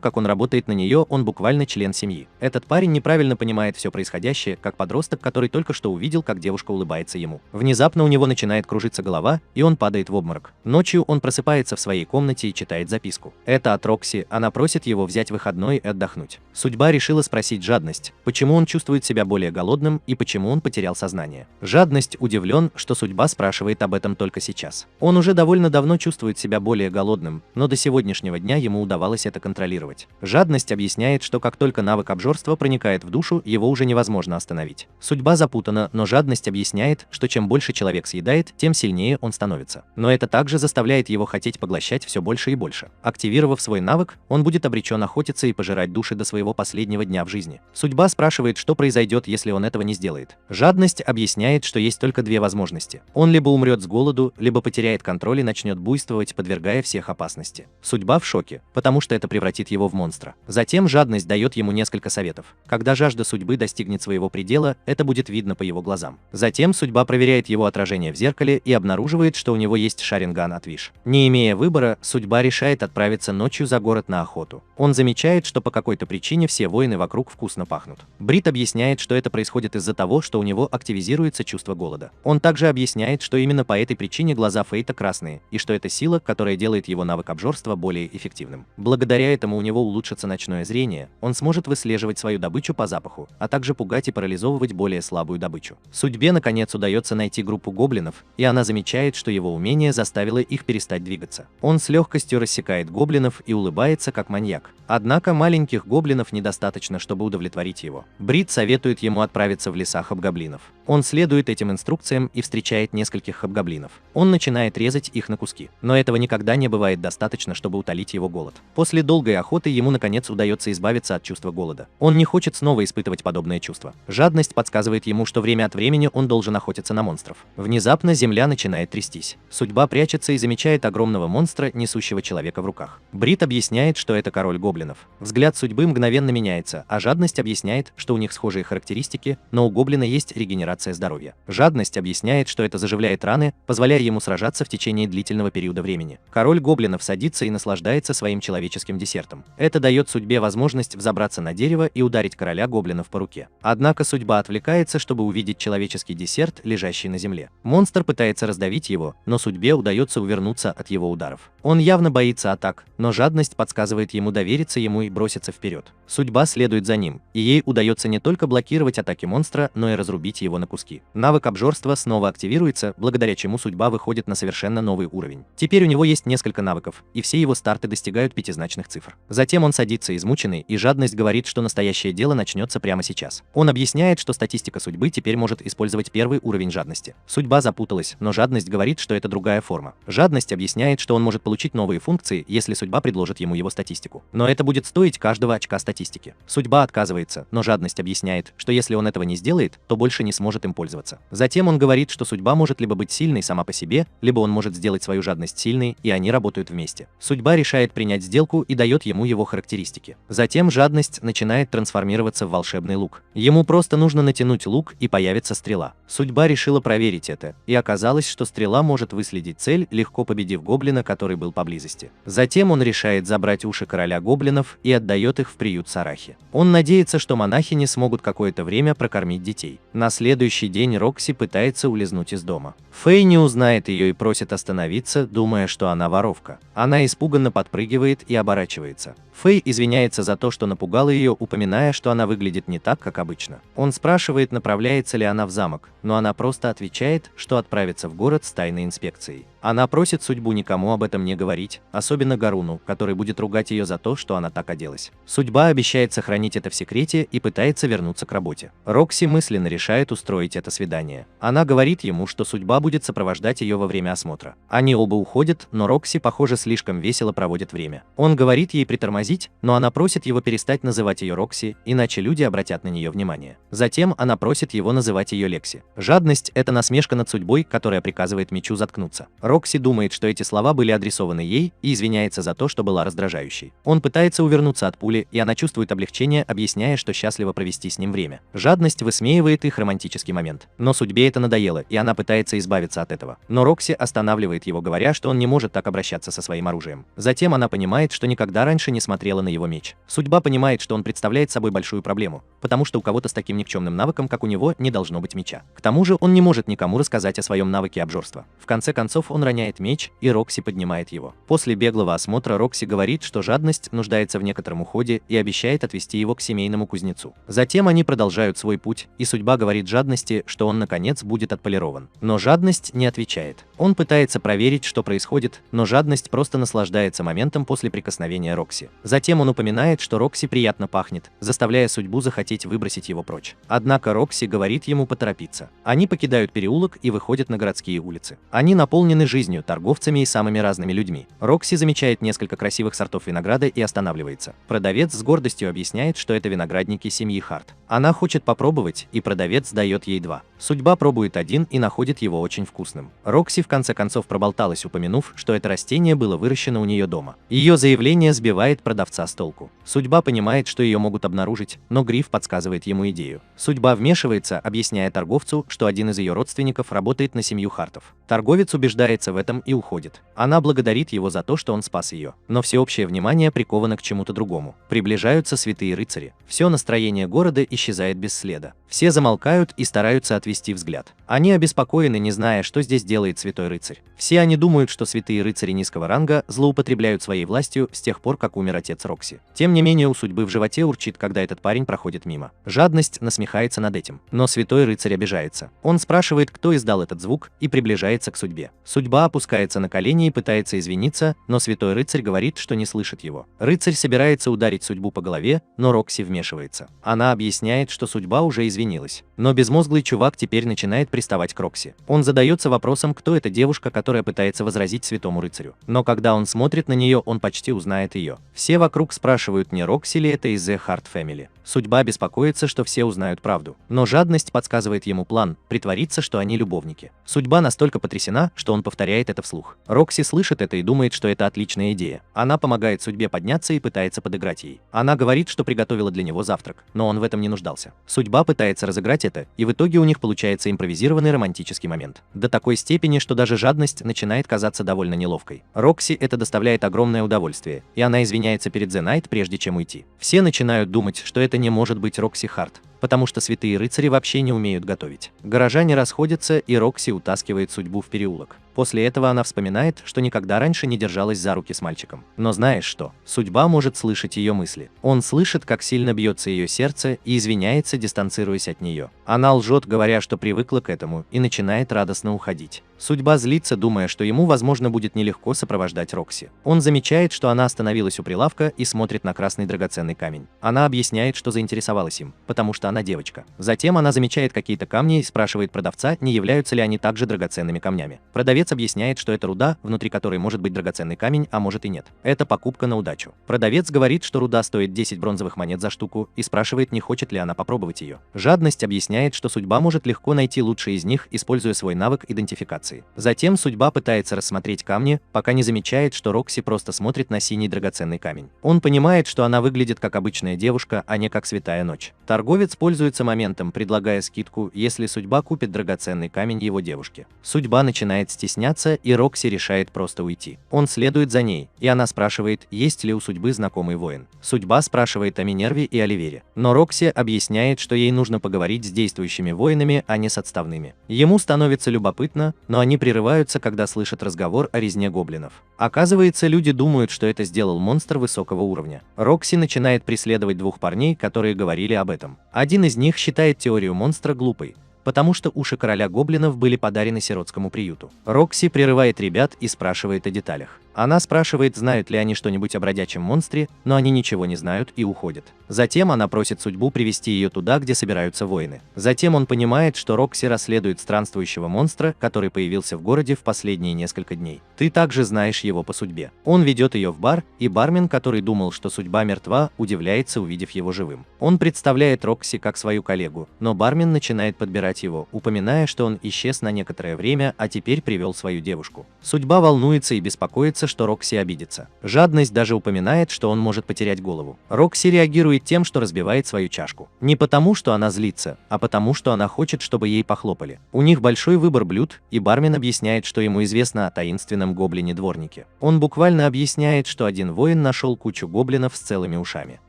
как он работает на нее, он буквально член семьи. Этот парень неправильно понимает все происходящее, как подросток, который только что увидел, как девушка улыбается ему. Внезапно у него начинает кружиться голова, и он падает в обморок. Ночью он просыпается в своей комнате и читает записку. Это от Рокси, она просит его взять выходной и отдохнуть. Судьба решила спросить жадность, почему он чувствует себя более голодным и почему он потерял сознание. Жадность удивлен, что судьба спрашивает об этом только сейчас. Он уже довольно давно чувствует себя более голодным, но до сегодняшнего дня ему удавалось это контролировать. Жадность объясняет, что как только навык обжорства проникает в душу, его уже невозможно остановить. Судьба запутана, но жадность объясняет, что чем больше человек съедает, тем сильнее он становится. Но это также заставляет его хотеть поглощать все больше и больше. Активировав свой навык, он будет обречен охотиться и пожирать души до своего последнего дня в жизни. Судьба спрашивает, что произойдет, если он этого не сделает. Жадность объясняет, что есть только две возможности. Он либо умрет с голоду, либо потеряет контроль и начнет буйствовать, подвергая всех опасности. Судьба в шоке, потому что это превратит его в монстра. Затем жадность дает ему несколько советов. Когда жажда судьбы достигнет своего предела, это будет видно по его глазам. Затем судьба проверяет его отражение в зеркале и обнаруживает, что у него есть шаринган от Виш. Не имея выбора, судьба решает отправиться ночью за город на охоту. Он замечает, что по какой-то причине все воины вокруг вкусно пахнут. Брит объясняет, что это происходит из-за того, что у него активизируется чувство голода. Он также объясняет, что именно по этой причине глаза Фейта красные, и что это сила, которая делает его навык обжорства более эффективным. Благодаря этому у него улучшится ночное зрение, он сможет выслеживать свою добычу по запаху, а также пугать и парализовывать более слабую добычу. Судьбе наконец удается найти группу гоблинов, и она замечает, что его умение заставило их перестать двигаться. Он с легкостью рассекает гоблинов и улыбается как маньяк. Однако маленьких гоблинов недостаточно, чтобы удовлетворить его. Брит советует ему отправиться в леса хобгоблинов. Он следует этим инструкциям и встречает нескольких хобгоблинов. Он начинает резать их на куски. Но этого никогда не бывает достаточно, чтобы утолить его голод. После долгой охоты ему наконец удается избавиться от чувства голода. Он не хочет снова испытывать подобное чувство. Жадность подсказывает ему, что время от времени он должен охотиться на монстров. Внезапно земля начинает трястись. Судьба прячется и замечает огромного монстра, несущего человека в руках. Брит объясняет, что это король гоблинов. Взгляд судьбы мгновенно меняется, а жадность объясняет, что у них схожие характеристики, но у гоблина есть регенерация здоровья. Жадность объясняет, что это заживляет раны, позволяя ему сражаться в течение длительного периода времени. Король гоблинов садится и наслаждается своим человеческим десертом. Это дает судьбе возможность взобраться на дерево и ударить короля гоблинов по руке. Однако судьба отвлекается, чтобы увидеть человеческий десерт, лежащий на земле. Монстр пытается раздавить его, но судьбе удается увернуться от его ударов. Он явно боится атак, но жадность подсказывает ему довериться ему и броситься вперед. Судьба следует за ним, и ей удается не только блокировать атаки монстра, но и разрубить его на куски. Навык обжорства снова активируется, благодаря чему судьба выходит на совершенно новый уровень. Теперь у него есть несколько навыков, и все его старты достигают пятизначных цифр. Затем он садится измученный, и жадность говорит, что настоящее дело начнется прямо сейчас. Он объясняет, что статистика судьбы теперь может использовать первый уровень жадности. Судьба запуталась, но жадность говорит, что это другая форма. Жадность объясняет, что он может получить новые функции, если судьба предложит ему его статистику. Но это будет стоить каждого очка статистики. Судьба отказывается, но жадность объясняет, что если он этого не сделает, то больше не сможет им пользоваться. Затем он говорит, что судьба может либо быть сильной сама по себе, либо он может сделать свою жадность сильной, и они работают вместе. Судьба решает принять сделку и дает ему его характеристики. Затем жадность начинает трансформироваться в волшебный лук. Ему просто нужно натянуть лук, и появится стрела. Судьба решила проверить это, и оказалось, что стрела может выследить цель, легко победив гоблина, который был поблизости. Затем он решает забрать уши короля гоблинов и отдает их в приют Сарахи. Он надеется, что монахини смогут какое-то время прокормить детей. На следующий следующий день Рокси пытается улизнуть из дома. Фэй не узнает ее и просит остановиться, думая, что она воровка. Она испуганно подпрыгивает и оборачивается. Фэй извиняется за то, что напугала ее, упоминая, что она выглядит не так, как обычно. Он спрашивает, направляется ли она в замок, но она просто отвечает, что отправится в город с тайной инспекцией. Она просит судьбу никому об этом не говорить, особенно Гаруну, который будет ругать ее за то, что она так оделась. Судьба обещает сохранить это в секрете и пытается вернуться к работе. Рокси мысленно решает устроить это свидание. Она говорит ему, что судьба будет сопровождать ее во время осмотра. Они оба уходят, но Рокси, похоже, слишком весело проводит время. Он говорит ей притормозить, но она просит его перестать называть ее Рокси, иначе люди обратят на нее внимание. Затем она просит его называть ее Лекси. Жадность – это насмешка над судьбой, которая приказывает мечу заткнуться. Рокси думает, что эти слова были адресованы ей, и извиняется за то, что была раздражающей. Он пытается увернуться от пули, и она чувствует облегчение, объясняя, что счастлива провести с ним время. Жадность высмеивает их романтический момент. Но судьбе это надоело, и она пытается избавиться от этого. Но Рокси останавливает его, говоря, что он не может так обращаться со своим оружием. Затем она понимает, что никогда раньше не смотрела на его меч. Судьба понимает, что он представляет собой большую проблему, потому что у кого-то с таким никчемным навыком, как у него, не должно быть меча. К тому же он не может никому рассказать о своем навыке обжорства. В конце концов он роняет меч, и Рокси поднимает его. После беглого осмотра Рокси говорит, что жадность нуждается в некотором уходе и обещает отвезти его к семейному кузнецу. Затем они продолжают свой путь, и судьба говорит жадности, что он наконец будет отполирован. Но жадность не отвечает. Он пытается проверить, что происходит, но жадность просто наслаждается моментом после прикосновения Рокси. Затем он упоминает, что Рокси приятно пахнет, заставляя судьбу захотеть выбросить его прочь. Однако Рокси говорит ему поторопиться. Они покидают переулок и выходят на городские улицы. Они наполнены жизнью, торговцами и самыми разными людьми. Рокси замечает несколько красивых сортов винограда и останавливается. Продавец с гордостью объясняет, что это виноградники семьи Харт. Она хочет попробовать, и продавец дает ей два. Судьба пробует один и находит его очень вкусным. Рокси в конце концов проболталась, упомянув, что это растение было выращено у нее дома. Ее заявление сбивает продавца с толку. Судьба понимает, что ее могут обнаружить, но Гриф подсказывает ему идею. Судьба вмешивается, объясняя торговцу, что один из ее родственников работает на семью Хартов. Торговец убеждается в этом и уходит. Она благодарит его за то, что он спас ее. Но всеобщее внимание приковано к чему-то другому. Приближаются святые рыцари. Все настроение города исчезает без следа. Все замолкают и стараются отвести взгляд. Они обеспокоены, не зная, что здесь делает святой рыцарь. Все они думают, что святые рыцари низкого ранга злоупотребляют своей властью с тех пор, как умер отец Рокси. Тем не менее, у судьбы в животе урчит, когда этот парень проходит мимо. Жадность насмехается над этим. Но святой рыцарь обижается. Он спрашивает, кто издал этот звук, и приближается к судьбе. Судьба опускается на колени и пытается извиниться, но святой рыцарь говорит, что не слышит его. Рыцарь собирается ударить судьбу по голове, но Рокси вмешивается. Она объясняет, что судьба уже извинилась. Но безмозглый чувак теперь начинает приставать к Рокси. Он задается вопросом, кто эта девушка, которая пытается возразить святому рыцарю. Но когда он смотрит на нее, он почти узнает ее. Все вокруг спрашивают, не Рокси ли это из The Hart Family. Судьба беспокоится, что все узнают правду. Но жадность подсказывает ему план – притвориться, что они любовники. Судьба настолько потрясена, что он повторяет это вслух. Рокси слышит это и думает, что это отличная идея. Она помогает судьбе подняться и пытается подыграть ей. Она говорит, что приготовила для него завтрак, но он в этом не нуждался. Судьба пытается разыграть это, и в итоге у них получается импровизированный романтический момент. До такой степени, что даже жадность начинает казаться довольно неловкой. Рокси это доставляет огромное удовольствие, и она извиняется перед The Night, прежде чем уйти. Все начинают думать, что это не может быть Рокси Харт, потому что святые рыцари вообще не умеют готовить. Горожане расходятся, и Рокси утаскивает судьбу в переулок. После этого она вспоминает, что никогда раньше не держалась за руки с мальчиком. Но знаешь что? Судьба может слышать ее мысли. Он слышит, как сильно бьется ее сердце, и извиняется, дистанцируясь от нее. Она лжет, говоря, что привыкла к этому, и начинает радостно уходить. Судьба злится, думая, что ему, возможно, будет нелегко сопровождать Рокси. Он замечает, что она остановилась у прилавка и смотрит на красный драгоценный камень. Она объясняет, что заинтересовалась им, потому что она девочка. Затем она замечает какие-то камни и спрашивает продавца, не являются ли они также драгоценными камнями. Продавец объясняет, что это руда, внутри которой может быть драгоценный камень, а может и нет. Это покупка на удачу. Продавец говорит, что руда стоит 10 бронзовых монет за штуку, и спрашивает, не хочет ли она попробовать ее. Жадность объясняет, что судьба может легко найти лучшие из них, используя свой навык идентификации. ситуации. Затем судьба пытается рассмотреть камни, пока не замечает, что Рокси просто смотрит на синий драгоценный камень. Он понимает, что она выглядит как обычная девушка, а не как святая ночь. Торговец пользуется моментом, предлагая скидку, если судьба купит драгоценный камень его девушке. Судьба начинает стесняться, и Рокси решает просто уйти. Он следует за ней, и она спрашивает, есть ли у судьбы знакомый воин. Судьба спрашивает о Минерве и Оливере. Но Рокси объясняет, что ей нужно поговорить с действующими воинами, а не с отставными. Ему становится любопытно, но они прерываются, когда слышат разговор о резне гоблинов. Оказывается, люди думают, что это сделал монстр высокого уровня. Рокси начинает преследовать двух парней, которые говорили об этом. Один из них считает теорию монстра глупой, потому что уши короля гоблинов были подарены сиротскому приюту. Рокси прерывает ребят и спрашивает о деталях. Она спрашивает, знают ли они что-нибудь о бродячем монстре, но они ничего не знают и уходят. Затем она просит судьбу привести ее туда, где собираются воины. Затем он понимает, что Рокси расследует странствующего монстра, который появился в городе в последние несколько дней. Ты также знаешь его по судьбе. Он ведет ее в бар, и бармен, который думал, что судьба мертва, удивляется, увидев его живым. Он представляет Рокси как свою коллегу, но бармен начинает подбирать его, упоминая, что он исчез на некоторое время, а теперь привел свою девушку. Судьба волнуется и беспокоится, что Рокси обидится. Жадность даже упоминает, что он может потерять голову. Рокси реагирует тем, что разбивает свою чашку. Не потому, что она злится, а потому, что она хочет, чтобы ей похлопали. У них большой выбор блюд, и бармен объясняет, что ему известно о таинственном гоблине-дворнике. Он буквально объясняет, что один воин нашел кучу гоблинов с целыми ушами.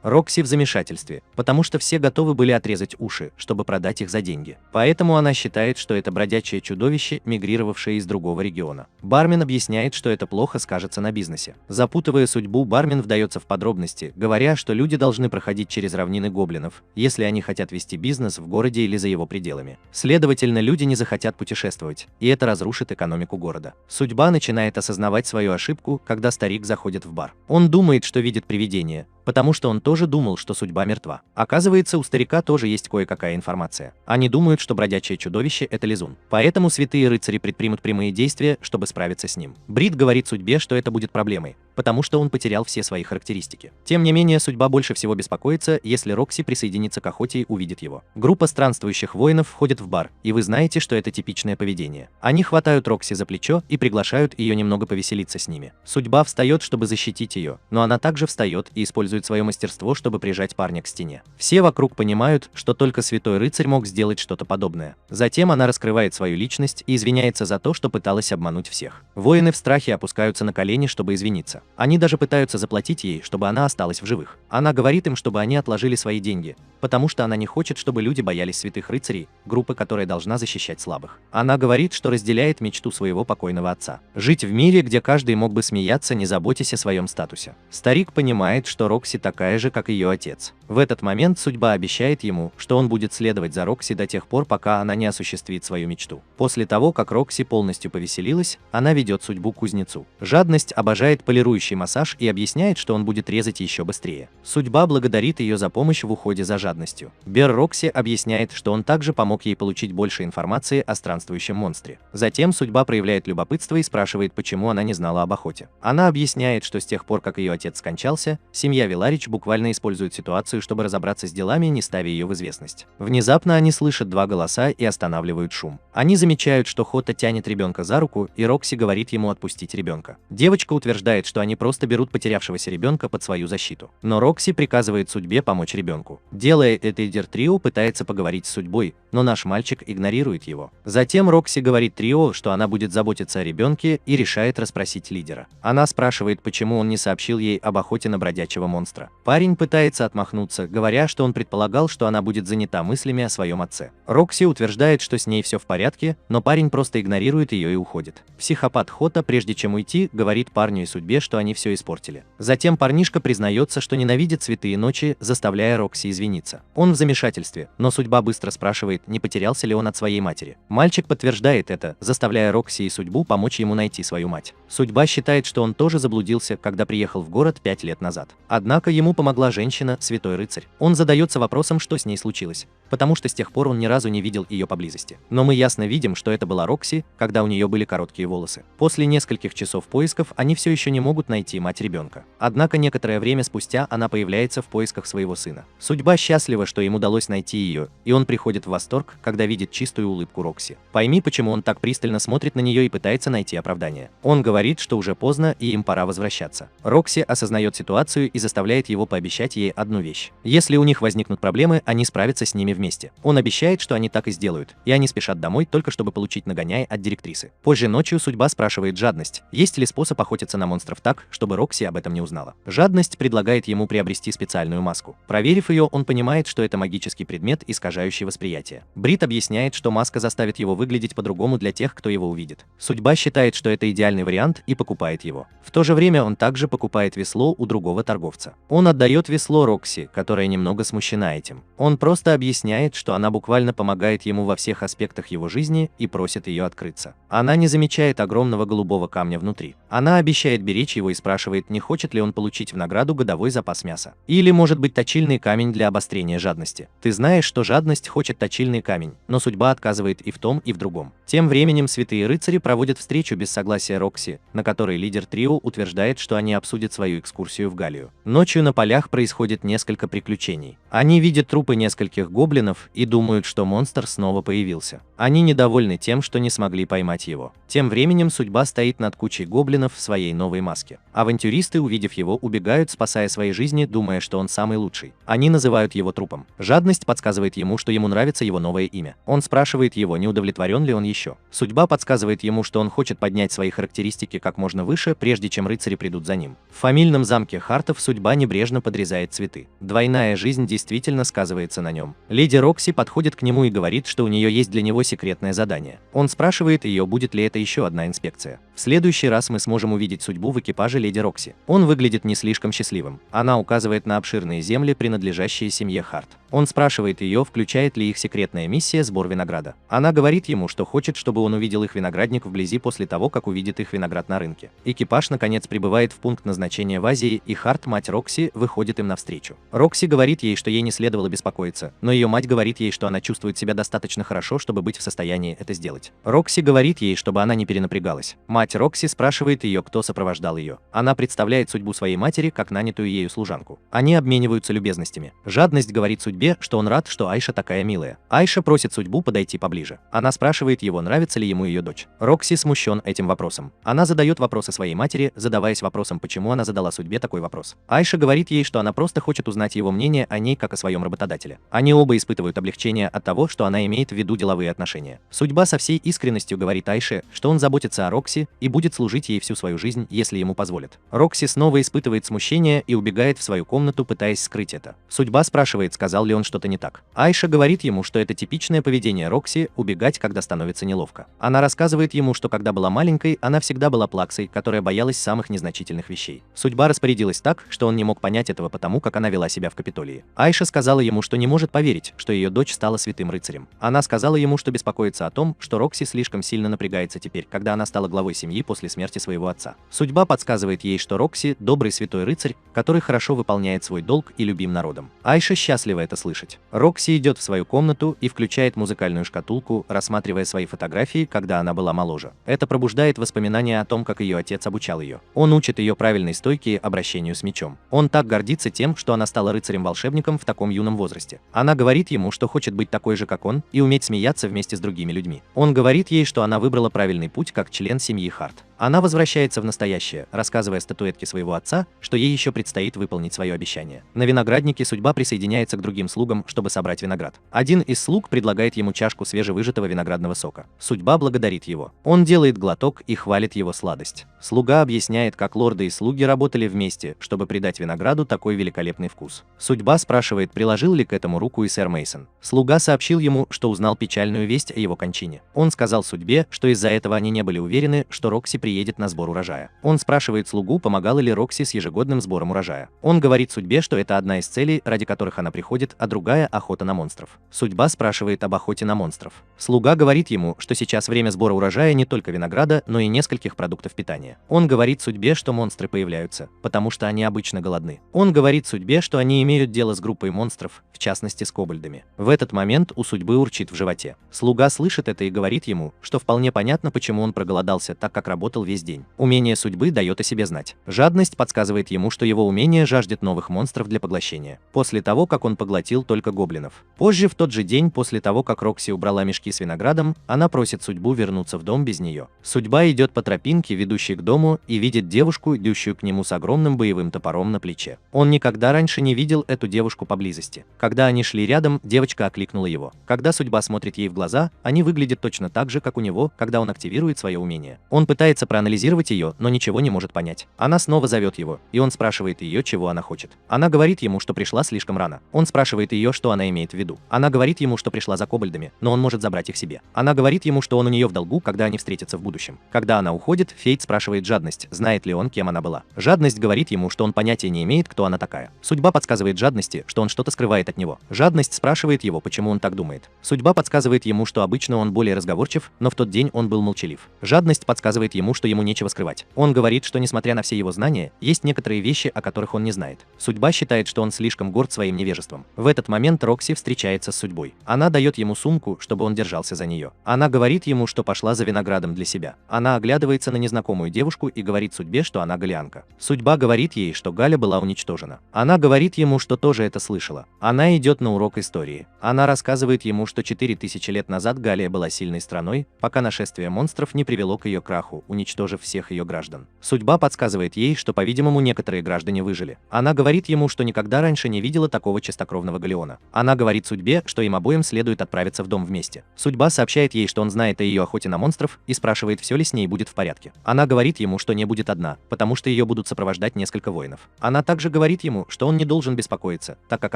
Рокси в замешательстве, потому что все готовы были отрезать уши, чтобы продать их за деньги. Поэтому она считает, что это бродячее чудовище, мигрировавшее из другого региона. Бармен объясняет, что это плохо скажется на бизнесе. Запутывая судьбу, бармен вдается в подробности, говоря, что люди должны проходить через равнины гоблинов, если они хотят вести бизнес в городе или за его пределами. Следовательно, люди не захотят путешествовать, и это разрушит экономику города. Судьба начинает осознавать свою ошибку, когда старик заходит в бар. Он думает, что видит привидение, потому что он тоже думал, что судьба мертва. Оказывается, у старика тоже есть кое-какая информация. Они думают, что бродячее чудовище – это лизун. Поэтому святые рыцари предпримут прямые действия, чтобы справиться с ним. Брит говорит судьбе, что это будет проблемой, потому что он потерял все свои характеристики. Тем не менее, судьба больше всего беспокоится, если Рокси присоединится к охоте и увидит его. Группа странствующих воинов входит в бар, и вы знаете, что это типичное поведение. Они хватают Рокси за плечо и приглашают ее немного повеселиться с ними. Судьба встает, чтобы защитить ее, но она также встает и использует свое мастерство, чтобы прижать парня к стене. Все вокруг понимают, что только святой рыцарь мог сделать что-то подобное. Затем она раскрывает свою личность и извиняется за то, что пыталась обмануть всех. Воины в страхе опускаются на колени, чтобы извиниться. Они даже пытаются заплатить ей, чтобы она осталась в живых. Она говорит им, чтобы они отложили свои деньги, потому что она не хочет, чтобы люди боялись святых рыцарей, группы, которая должна защищать слабых. Она говорит, что разделяет мечту своего покойного отца. Жить в мире, где каждый мог бы смеяться, не заботясь о своем статусе. Старик понимает, что Рокси такая же, как ее отец. В этот момент судьба обещает ему, что он будет следовать за Рокси до тех пор, пока она не осуществит свою мечту. После того, как Рокси полностью повеселилась, она ведет судьбу к кузнецу. Жадность обожает полирующий массаж и объясняет, что он будет резать еще быстрее. Судьба благодарит ее за помощь в уходе за жадностью. Бер Рокси объясняет, что он также помог ей получить больше информации о странствующем монстре. Затем судьба проявляет любопытство и спрашивает, почему она не знала об охоте. Она объясняет, что с тех пор, как ее отец скончался, семья Веларич буквально использует ситуацию, чтобы разобраться с делами, не ставя ее в известность. Внезапно они слышат два голоса и останавливают шум. Они замечают, что Хота тянет ребенка за руку, и Рокси говорит ему отпустить ребенка. Девочка утверждает, что они просто берут потерявшегося ребенка под свою защиту. Но Рокси приказывает судьбе помочь ребенку. Делая это, лидер трио пытается поговорить с судьбой, но наш мальчик игнорирует его. Затем Рокси говорит трио, что она будет заботиться о ребенке, и решает расспросить лидера. Она спрашивает, почему он не сообщил ей об охоте на бродячего монстра. Парень пытается отмахнуться, говоря, что он предполагал, что она будет занята мыслями о своем отце. Рокси утверждает, что с ней все в порядке, но парень просто игнорирует ее и уходит. Психопат Хота, прежде чем уйти, говорит парню и судьбе, что они все испортили. Затем парнишка признается, что ненавидит святые ночи, заставляя Рокси извиниться. Он в замешательстве, но судьба быстро спрашивает, не потерялся ли он от своей матери. Мальчик подтверждает это, заставляя Рокси и судьбу помочь ему найти свою мать. Судьба считает, что он тоже заблудился, когда приехал в город 5 лет назад. Однако ему помогла женщина, святой рыцарь. Он задается вопросом, что с ней случилось. потому что с тех пор он ни разу не видел ее поблизости. Но мы ясно видим, что это была Рокси, когда у нее были короткие волосы. После нескольких часов поисков они все еще не могут найти мать ребенка. Однако некоторое время спустя она появляется в поисках своего сына. Судьба счастлива, что им удалось найти ее, и он приходит в восторг, когда видит чистую улыбку Рокси. Пойми, почему он так пристально смотрит на нее и пытается найти оправдание. Он говорит, что уже поздно и им пора возвращаться. Рокси осознает ситуацию и заставляет его пообещать ей одну вещь. Если у них возникнут проблемы, они справятся с ними вместе. Он обещает, что они так и сделают, и они спешат домой только чтобы получить нагоняй от директрисы. Позже ночью судьба спрашивает жадность, есть ли способ охотиться на монстров так, чтобы Рокси об этом не узнала. Жадность предлагает ему приобрести специальную маску. Проверив ее, он понимает, что это магический предмет, искажающий восприятие. Брит объясняет, что маска заставит его выглядеть по-другому для тех, кто его увидит. Судьба считает, что это идеальный вариант и покупает его. В то же время он также покупает весло у другого торговца. Он отдает весло Рокси, которая немного смущена этим. Он просто объясняет, что она буквально помогает ему во всех аспектах его жизни и просит ее открыться. Она не замечает огромного голубого камня внутри. Она обещает беречь его и спрашивает, не хочет ли он получить в награду годовой запас мяса. Или, может быть, точильный камень для обострения жадности. Ты знаешь, что жадность хочет точильный камень, но судьба отказывает и в том, и в другом. Тем временем святые рыцари проводят встречу без согласия Рокси, на которой лидер трио утверждает, что они обсудят свою экскурсию в Галлию. Ночью на полях происходит несколько приключений. Они видят трупы нескольких гоблинов и думают, что монстр снова появился. Они недовольны тем, что не смогли поймать его. Тем временем судьба стоит над кучей гоблинов в своей новой маске. Авантюристы, увидев его, убегают, спасая свои жизни, думая, что он самый лучший. Они называют его трупом. Жадность подсказывает ему, что ему нравится его новое имя. Он спрашивает его, не удовлетворен ли он еще. Судьба подсказывает ему, что он хочет поднять свои характеристики как можно выше, прежде чем рыцари придут за ним. В фамильном замке Хартов судьба небрежно подрезает цветы. Двойная жизнь действительно сказывается на нем. Леди Рокси подходит к нему и говорит, что у нее есть для него секретное задание. Он спрашивает ее, будет ли это еще одна инспекция. В следующий раз мы сможем увидеть судьбу в экипаже леди Рокси. Он выглядит не слишком счастливым. Она указывает на обширные земли, принадлежащие семье Харт. Он спрашивает ее, включает ли их секретная миссия сбор винограда. Она говорит ему, что хочет, чтобы он увидел их виноградник вблизи после того, как увидит их виноград на рынке. Экипаж наконец прибывает в пункт назначения в Азии, и Харт, мать Рокси, выходит им навстречу. Рокси говорит ей, что ей не следовало беспокоиться, но ее мать говорит ей, что она чувствует себя достаточно хорошо, чтобы быть в состоянии это сделать. Рокси говорит ей, чтобы она не перенапрягалась. Мать Рокси спрашивает ее, кто сопровождал ее. Она представляет судьбу своей матери как нанятую ею служанку. Они обмениваются любезностями. Жадность говорит судьбе, что он рад, что Айша такая милая. Айша просит судьбу подойти поближе. Она спрашивает его, нравится ли ему ее дочь. Рокси смущен этим вопросом. Она задает вопросы своей матери, задаваясь вопросом, почему она задала судьбе такой вопрос. Айша говорит ей, что она просто хочет узнать его мнение о ней как о своем работодателе. Они оба испытывают облегчение от того, что она имеет в виду деловые отношения. Судьба со всей искренностью говорит Айше, что он заботится о Рокси и будет служить ей всю свою жизнь, если ему позволят. Рокси снова испытывает смущение и убегает в свою комнату, пытаясь скрыть это. Судьба спрашивает, сказал ли он что-то не так. Айша говорит ему, что это типичное поведение Рокси – убегать, когда становится неловко. Она рассказывает ему, что когда была маленькой, она всегда была плаксой, которая боялась самых незначительных вещей. Судьба распорядилась так, что он не мог понять этого потому, как она вела себя в Капитолии. Айша сказала ему, что не может поверить, что ее дочь стала святым рыцарем. Она сказала ему, что беспокоится о том, что Рокси слишком сильно напрягается теперь, когда она стала главой семьи после смерти своего отца. Судьба подсказывает ей, что Рокси – добрый святой рыцарь, который хорошо выполняет свой долг и любим народом. Айша счастлива это слышать. Рокси идет в свою комнату и включает музыкальную шкатулку, рассматривая свои фотографии, когда она была моложе. Это пробуждает воспоминания о том, как ее отец обучал ее. Он учит ее правильной стойке и обращению с мечом. Он так гордится тем, что она стала рыцарем-волшебником в таком юном возрасте. Она говорит ему, что хочет быть такой же, как он, и уметь смеяться вместе с другими людьми. Он говорит ей, что она выбрала правильный путь как член семьи Харт. Она возвращается в настоящее, рассказывая статуэтке своего отца, что ей еще предстоит выполнить свое обещание. На винограднике судьба присоединяется к другим слугам, чтобы собрать виноград. Один из слуг предлагает ему чашку свежевыжатого виноградного сока. Судьба благодарит его. Он делает глоток и хвалит его сладость. Слуга объясняет, как лорды и слуги работали вместе, чтобы придать винограду такой великолепный вкус. Судьба спрашивает, приложил ли к этому руку и сэр Мейсон. Слуга сообщил ему, что узнал печальную весть о его кончине. Он сказал судьбе, что из-за этого они не были уверены, что Рокси приедет на сбор урожая. Он спрашивает слугу, помогала ли Рокси с ежегодным сбором урожая. Он говорит судьбе, что это одна из целей, ради которых она приходит, а другая – охота на монстров. Судьба спрашивает об охоте на монстров. Слуга говорит ему, что сейчас время сбора урожая не только винограда, но и нескольких продуктов питания. Он говорит судьбе, что монстры появляются, потому что они обычно голодны. Он говорит судьбе, что они имеют дело с группой монстров, в частности с кобальдами. В этот момент у судьбы урчит в животе. Слуга слышит это и говорит ему, что вполне понятно, почему он проголодался, так как работал весь день. Умение судьбы дает о себе знать. Жадность подсказывает ему, что его умение жаждет новых монстров для поглощения. После того, как он поглотил только гоблинов. Позже, в тот же день, после того, как Рокси убрала мешки с виноградом, она просит судьбу вернуться в дом без нее. Судьба идет по тропинке, ведущей к дому, и видит девушку, идущую к нему с огромным боевым топором на плече. Он никогда раньше не видел эту девушку поблизости. Когда они шли рядом, девочка окликнула его. Когда судьба смотрит ей в глаза, они выглядят точно так же, как у него, когда он активирует свое умение. Он пытается проанализировать ее, но ничего не может понять. Она снова зовет его, и он спрашивает ее, чего она хочет. Она говорит ему, что пришла слишком рано. Он спрашивает ее, что она имеет в виду. Она говорит ему, что пришла за кобальдами, но он может забрать их себе. Она говорит ему, что он у нее в долгу, когда они встретятся в будущем. Когда она уходит, Фейт спрашивает Жадность, знает ли он, кем она была. Жадность говорит ему, что он понятия не имеет, кто она такая. Судьба подсказывает Жадности, что он что-то скрывает от него. Жадность спрашивает его, почему он так думает. Судьба подсказывает ему, что обычно он более разговорчив, но в тот день он был молчалив. Жадность подсказывает ему, что ему нечего скрывать. Он говорит, что несмотря на все его знания, есть некоторые вещи, о которых он не знает. Судьба считает, что он слишком горд своим невежеством. В этот момент Рокси встречается с судьбой. Она дает ему сумку, чтобы он держался за нее. Она говорит ему, что пошла за виноградом для себя. Она оглядывается на незнакомую девушку и говорит судьбе, что она галианка. Судьба говорит ей, что Галя была уничтожена. Она говорит ему, что тоже это слышала. Она идет на урок истории. Она рассказывает ему, что 4000 лет назад Галия была сильной страной, пока нашествие монстров не привело к ее краху, уничтожив всех ее граждан. Судьба подсказывает ей, что, по-видимому, некоторые граждане выжили. Она говорит ему, что никогда раньше не видела такого чистокровного галеона. Она говорит судьбе, что им обоим следует отправиться в дом вместе. Судьба сообщает ей, что он знает о ее охоте на монстров, и спрашивает, все ли с ней будет в порядке. Она говорит ему, что не будет одна, потому что ее будут сопровождать несколько воинов. Она также говорит ему, что он не должен беспокоиться, так как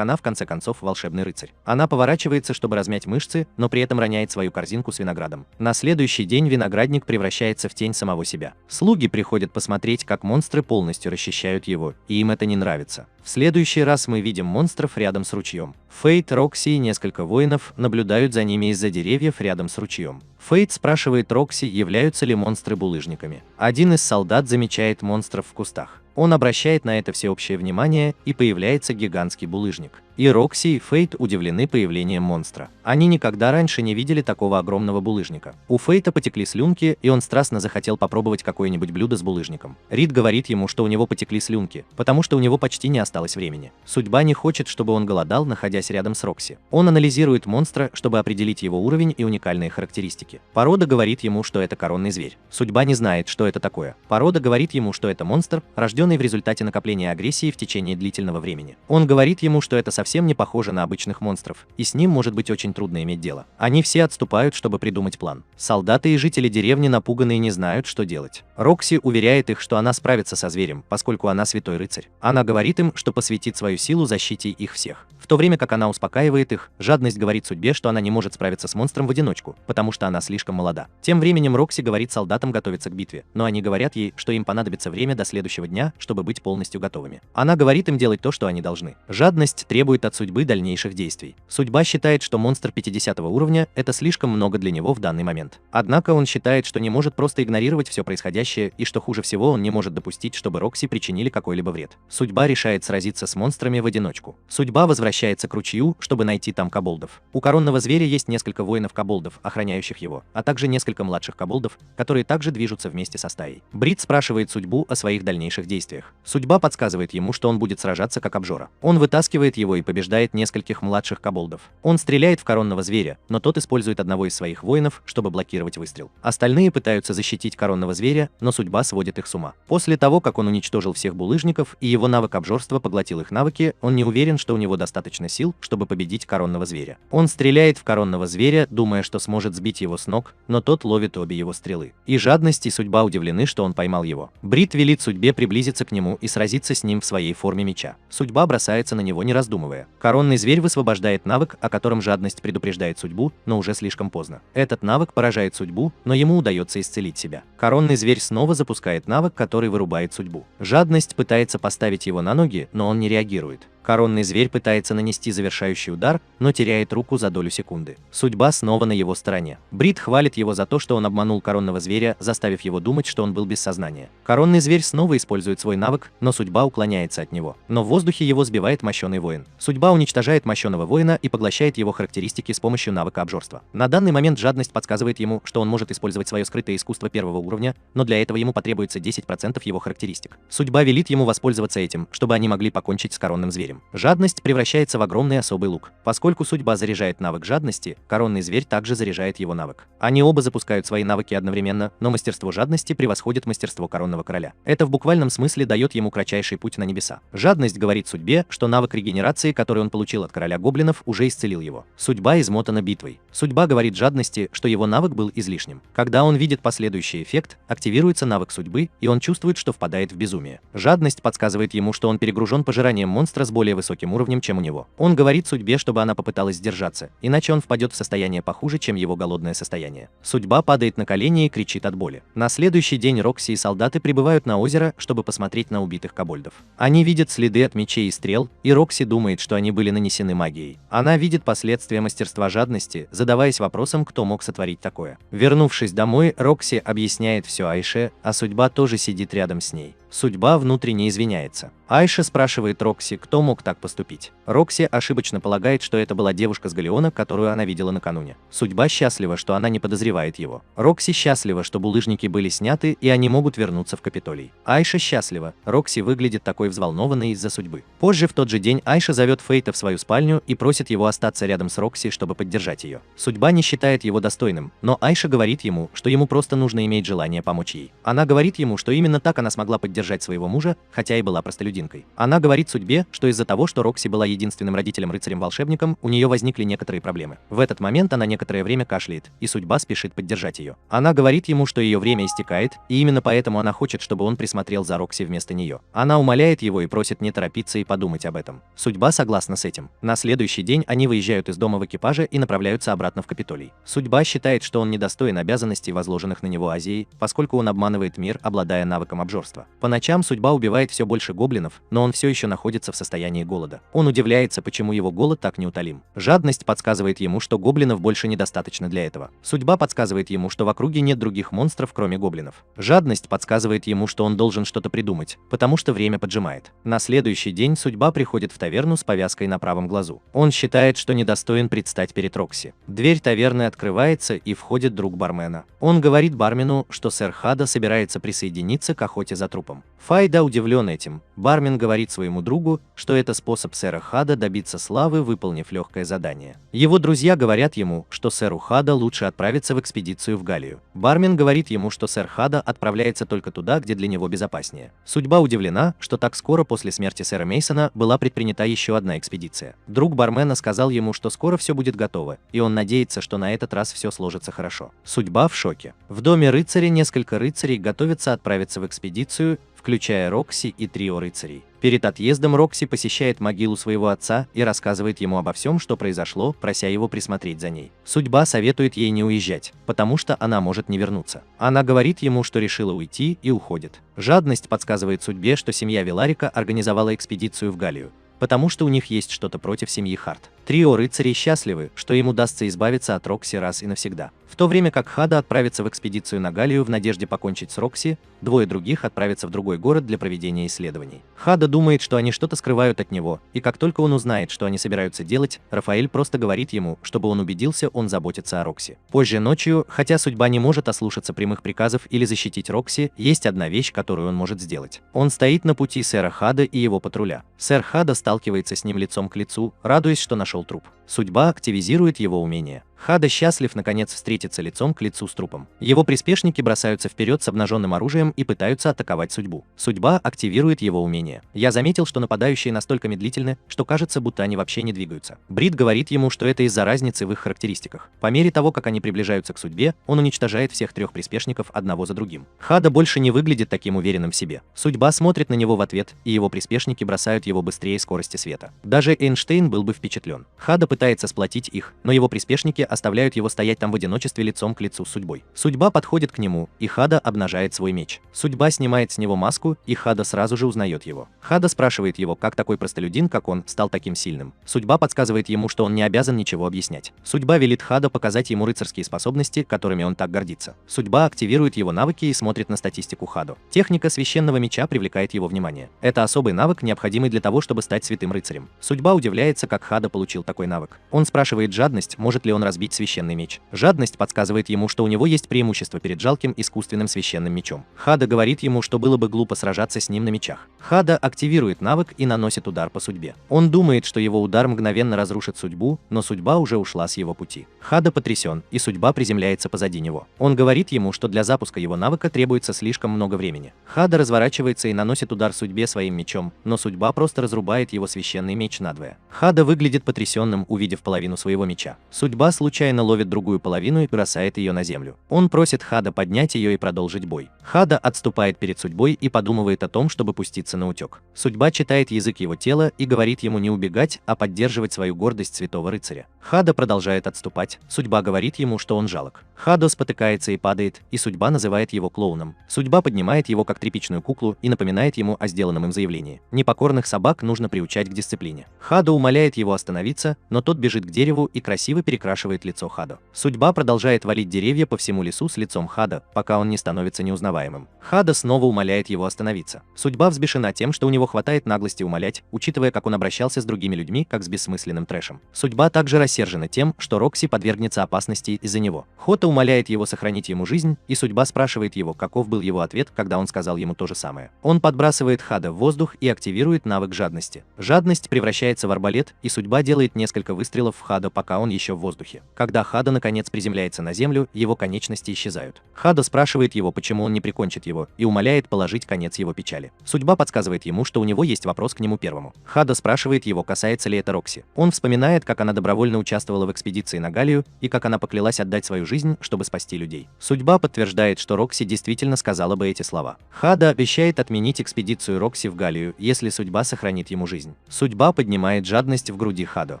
она в конце концов волшебный рыцарь. Она поворачивается, чтобы размять мышцы, но при этом роняет свою корзинку с виноградом. На следующий день виноградник превращается в тень самого себя. Слуги приходят посмотреть, как монстры полностью расчищают его, и им это не нравится. В следующий раз мы видим монстров рядом с ручьем. Фейт, Рокси и несколько воинов наблюдают за ними из-за деревьев рядом с ручьем. Фейт спрашивает Рокси, являются ли монстры булыжниками. Один из солдат замечает монстров в кустах. Он обращает на это всеобщее внимание, и появляется гигантский булыжник. И Рокси и Фейт удивлены появлением монстра. Они никогда раньше не видели такого огромного булыжника. У Фейта потекли слюнки, и он страстно захотел попробовать какое-нибудь блюдо с булыжником. Рид говорит ему, что у него потекли слюнки, потому что у него почти не осталось времени. Судьба не хочет, чтобы он голодал, находясь рядом с Рокси. Он анализирует монстра, чтобы определить его уровень и уникальные характеристики. Порода говорит ему, что это коронный зверь. Судьба не знает, что это такое. Порода говорит ему, что это монстр, рожденный в результате накопления агрессии в течение длительного времени. Он говорит ему, что это совсем не похоже на обычных монстров, и с ним может быть очень трудно иметь дело. Они все отступают, чтобы придумать план. Солдаты и жители деревни напуганы и не знают, что делать. Рокси уверяет их, что она справится со зверем, поскольку она святой рыцарь. Она говорит им, что посвятит свою силу защите их всех. В то время как она успокаивает их, Жадность говорит судьбе, что она не может справиться с монстром в одиночку, потому что она слишком молода. Тем временем Рокси говорит солдатам готовиться к битве, но они говорят ей, что им понадобится время до следующего дня, чтобы быть полностью готовыми. Она говорит им делать то, что они должны. Жадность требует от судьбы дальнейших действий. Судьба считает, что монстр 50 уровня – это слишком много для него в данный момент. Однако он считает, что не может просто игнорировать все происходящее, и что хуже всего он не может допустить, чтобы Рокси причинили какой-либо вред. Судьба решает сразиться с монстрами в одиночку. Судьба возвращается к ручью, чтобы найти там коболдов. У коронного зверя есть несколько воинов-коболдов, охраняющих его, а также несколько младших коболдов, которые также движутся вместе со стаей. Брит спрашивает судьбу о своих дальнейших действиях. Судьба подсказывает ему, что он будет сражаться как обжора. Он вытаскивает его и побеждает нескольких младших коболдов. Он стреляет в коронного зверя, но тот использует одного из своих воинов, чтобы блокировать выстрел. Остальные пытаются защитить коронного зверя, но судьба сводит их с ума. После того, как он уничтожил всех булыжников и его навык обжорства поглотил их навыки, он не уверен, что у него достаточно сил, чтобы победить коронного зверя. Он стреляет в коронного зверя, думая, что сможет сбить его с ног, но тот ловит обе его стрелы. И Жадность и судьба удивлены, что он поймал его. Брит велит судьбе приблизиться к нему и сразиться с ним в своей форме меча. Судьба бросается на него, не раздумывая. Коронный зверь высвобождает навык, о котором Жадность предупреждает судьбу, но уже слишком поздно. Этот навык поражает судьбу, но ему удается исцелить себя. Коронный зверь снова запускает навык, который вырубает судьбу. Жадность пытается поставить его на ноги, но он не реагирует. Коронный зверь пытается нанести завершающий удар, но теряет руку за долю секунды. Судьба снова на его стороне. Брит хвалит его за то, что он обманул коронного зверя, заставив его думать, что он был без сознания. Коронный зверь снова использует свой навык, но судьба уклоняется от него. Но в воздухе его сбивает мощеный воин. Судьба уничтожает мощеного воина и поглощает его характеристики с помощью навыка обжорства. На данный момент жадность подсказывает ему, что он может использовать свое скрытое искусство первого уровня, но для этого ему потребуется 10% его характеристик. Судьба велит ему воспользоваться этим, чтобы они могли покончить с коронным зверем. Жадность превращается в огромный особый лук. Поскольку судьба заряжает навык жадности, коронный зверь также заряжает его навык. Они оба запускают свои навыки одновременно, но мастерство жадности превосходит мастерство коронного короля. Это в буквальном смысле дает ему кратчайший путь на небеса. Жадность говорит судьбе, что навык регенерации, который он получил от короля гоблинов, уже исцелил его. Судьба измотана битвой. Судьба говорит жадности, что его навык был излишним. Когда он видит последующий эффект, активируется навык судьбы, и он чувствует, что впадает в безумие. Жадность подсказывает ему, что он перегружен пожиранием монстра с более высоким уровнем, чем у него. Он говорит судьбе, чтобы она попыталась сдержаться, иначе он впадет в состояние похуже, чем его голодное состояние. Судьба падает на колени и кричит от боли. На следующий день Рокси и солдаты прибывают на озеро, чтобы посмотреть на убитых кобольдов. Они видят следы от мечей и стрел, и Рокси думает, что они были нанесены магией. Она видит последствия мастерства жадности, задаваясь вопросом, кто мог сотворить такое. Вернувшись домой, Рокси объясняет все Айше, а судьба тоже сидит рядом с ней. Судьба внутренне извиняется. Айша спрашивает Рокси, кто мог так поступить. Рокси ошибочно полагает, что это была девушка с галеона, которую она видела накануне. Судьба счастлива, что она не подозревает его. Рокси счастлива, что булыжники были сняты и они могут вернуться в Капитолий. Айша счастлива. Рокси выглядит такой взволнованной из-за судьбы. Позже в тот же день Айша зовет Фейта в свою спальню и просит его остаться рядом с Рокси, чтобы поддержать ее. Судьба не считает его достойным, но Айша говорит ему, что ему просто нужно иметь желание помочь ей. Она говорит ему, что именно так она смогла поддержать своего мужа, хотя и была простолюдинкой. Она говорит судьбе, что из-за того, что Рокси была единственным родителем-рыцарем-волшебником, у нее возникли некоторые проблемы. В этот момент она некоторое время кашляет, и судьба спешит поддержать ее. Она говорит ему, что ее время истекает, и именно поэтому она хочет, чтобы он присмотрел за Рокси вместо нее. Она умоляет его и просит не торопиться и подумать об этом. Судьба согласна с этим. На следующий день они выезжают из дома в экипаже и направляются обратно в Капитолий. Судьба считает, что он недостоин обязанностей, возложенных на него Азией, поскольку он обманывает мир, обладая навыком обжорства. По ночам судьба убивает все больше гоблинов, но он все еще находится в состоянии голода. Он удивляется, почему его голод так неутолим. Жадность подсказывает ему, что гоблинов больше недостаточно для этого. Судьба подсказывает ему, что в округе нет других монстров, кроме гоблинов. Жадность подсказывает ему, что он должен что-то придумать, потому что время поджимает. На следующий день судьба приходит в таверну с повязкой на правом глазу. Он считает, что недостоин предстать перед Рокси. Дверь таверны открывается, и входит друг бармена. Он говорит бармену, что сэр Хада собирается присоединиться к охоте за трупом. Файда удивлен этим. Бармен говорит своему другу, что это способ сэра Хада добиться славы, выполнив легкое задание. Его друзья говорят ему, что сэру Хада лучше отправиться в экспедицию в Галлию. Бармен говорит ему, что сэр Хада отправляется только туда, где для него безопаснее. Судьба удивлена, что так скоро после смерти сэра Мейсона была предпринята еще одна экспедиция. Друг бармена сказал ему, что скоро все будет готово, и он надеется, что на этот раз все сложится хорошо. Судьба в шоке. В доме рыцаря несколько рыцарей готовятся отправиться в экспедицию, включая Рокси и трио рыцарей. Перед отъездом Рокси посещает могилу своего отца и рассказывает ему обо всем, что произошло, прося его присмотреть за ней. Судьба советует ей не уезжать, потому что она может не вернуться. Она говорит ему, что решила уйти, и уходит. Жадность подсказывает судьбе, что семья Виларика организовала экспедицию в Галлию, потому что у них есть что-то против семьи Харт. Трио рыцарей счастливы, что им удастся избавиться от Рокси раз и навсегда. В то время как Хада отправится в экспедицию на Галлию в надежде покончить с Рокси, двое других отправятся в другой город для проведения исследований. Хада думает, что они что-то скрывают от него, и как только он узнает, что они собираются делать, Рафаэль просто говорит ему, чтобы он убедился, он заботится о Рокси. Позже ночью, хотя судьба не может ослушаться прямых приказов или защитить Рокси, есть одна вещь, которую он может сделать. Он стоит на пути сэра Хада и его патруля. Сэр Хада сталкивается с ним лицом к лицу, радуясь, что нашел труп. Судьба активизирует его умение. Хада счастлив наконец встретиться лицом к лицу с трупом. Его приспешники бросаются вперед с обнаженным оружием и пытаются атаковать судьбу. Судьба активирует его умение. Я заметил, что нападающие настолько медлительны, что кажется, будто они вообще не двигаются. Брит говорит ему, что это из-за разницы в их характеристиках. По мере того, как они приближаются к судьбе, он уничтожает всех трех приспешников одного за другим. Хада больше не выглядит таким уверенным в себе. Судьба смотрит на него в ответ, и его приспешники бросают его быстрее скорости света. Даже Эйнштейн был бы впечатлен. Хада пытается сплотить их, но его приспешники оставляют его стоять там в одиночестве лицом к лицу с судьбой. Судьба подходит к нему, и Хада обнажает свой меч. Судьба снимает с него маску, и Хада сразу же узнает его. Хада спрашивает его, как такой простолюдин, как он, стал таким сильным. Судьба подсказывает ему, что он не обязан ничего объяснять. Судьба велит Хада показать ему рыцарские способности, которыми он так гордится. Судьба активирует его навыки и смотрит на статистику Хаду. Техника священного меча привлекает его внимание. Это особый навык, необходимый для того, чтобы стать святым рыцарем. Судьба удивляется, как Хада получил такой навык. Он спрашивает жадность, может ли он разбить священный меч. Жадность подсказывает ему, что у него есть преимущество перед жалким искусственным священным мечом. Хада говорит ему, что было бы глупо сражаться с ним на мечах. Хада активирует навык и наносит удар по судьбе. Он думает, что его удар мгновенно разрушит судьбу, но судьба уже ушла с его пути. Хада потрясен, и судьба приземляется позади него. Он говорит ему, что для запуска его навыка требуется слишком много времени. Хада разворачивается и наносит удар судьбе своим мечом, но судьба просто разрубает его священный меч надвое. Хада выглядит потрясенным, увидев половину своего меча. Судьба случайно ловит другую половину и бросает ее на землю. Он просит Хада поднять ее и продолжить бой. Хада отступает перед судьбой и подумывает о том, чтобы пуститься на утек. Судьба читает язык его тела и говорит ему не убегать, а поддерживать свою гордость святого рыцаря. Хада продолжает отступать. Судьба говорит ему, что он жалок. Хадо спотыкается и падает, и судьба называет его клоуном. Судьба поднимает его как тряпичную куклу и напоминает ему о сделанном им заявлении. Непокорных собак нужно приучать к дисциплине. Хадо умоляет его остановиться, но тот бежит к дереву и красиво перекрашивает лицо Хадо. Судьба продолжает валить деревья по всему лесу с лицом Хадо, пока он не становится неузнаваемым. Хадо снова умоляет его остановиться. Судьба взбешена тем, что у него хватает наглости умолять, учитывая, как он обращался с другими людьми, как с бессмысленным трэшем. Судьба также рассержена тем, что Рокси подвергнется опасности из-за него. Хота умоляет его сохранить ему жизнь, и судьба спрашивает его, каков был его ответ, когда он сказал ему то же самое. Он подбрасывает Хада в воздух и активирует навык жадности. Жадность превращается в арбалет, и судьба делает несколько выстрелов в Хада, пока он еще в воздухе. Когда Хада наконец приземляется на землю, его конечности исчезают. Хада спрашивает его, почему он не прикончит его, и умоляет положить конец его печали. Судьба подсказывает ему, что у него есть вопрос к нему первому. Хада спрашивает его, касается ли это Рокси. Он вспоминает, как она добровольно участвовала в экспедиции на Галлию и как она поклялась отдать свою жизнь, чтобы спасти людей. Судьба подтверждает, что Рокси действительно сказала бы эти слова. Хада обещает отменить экспедицию Рокси в Галлию, если судьба сохранит ему жизнь. Судьба поднимает жадность в груди Хадо.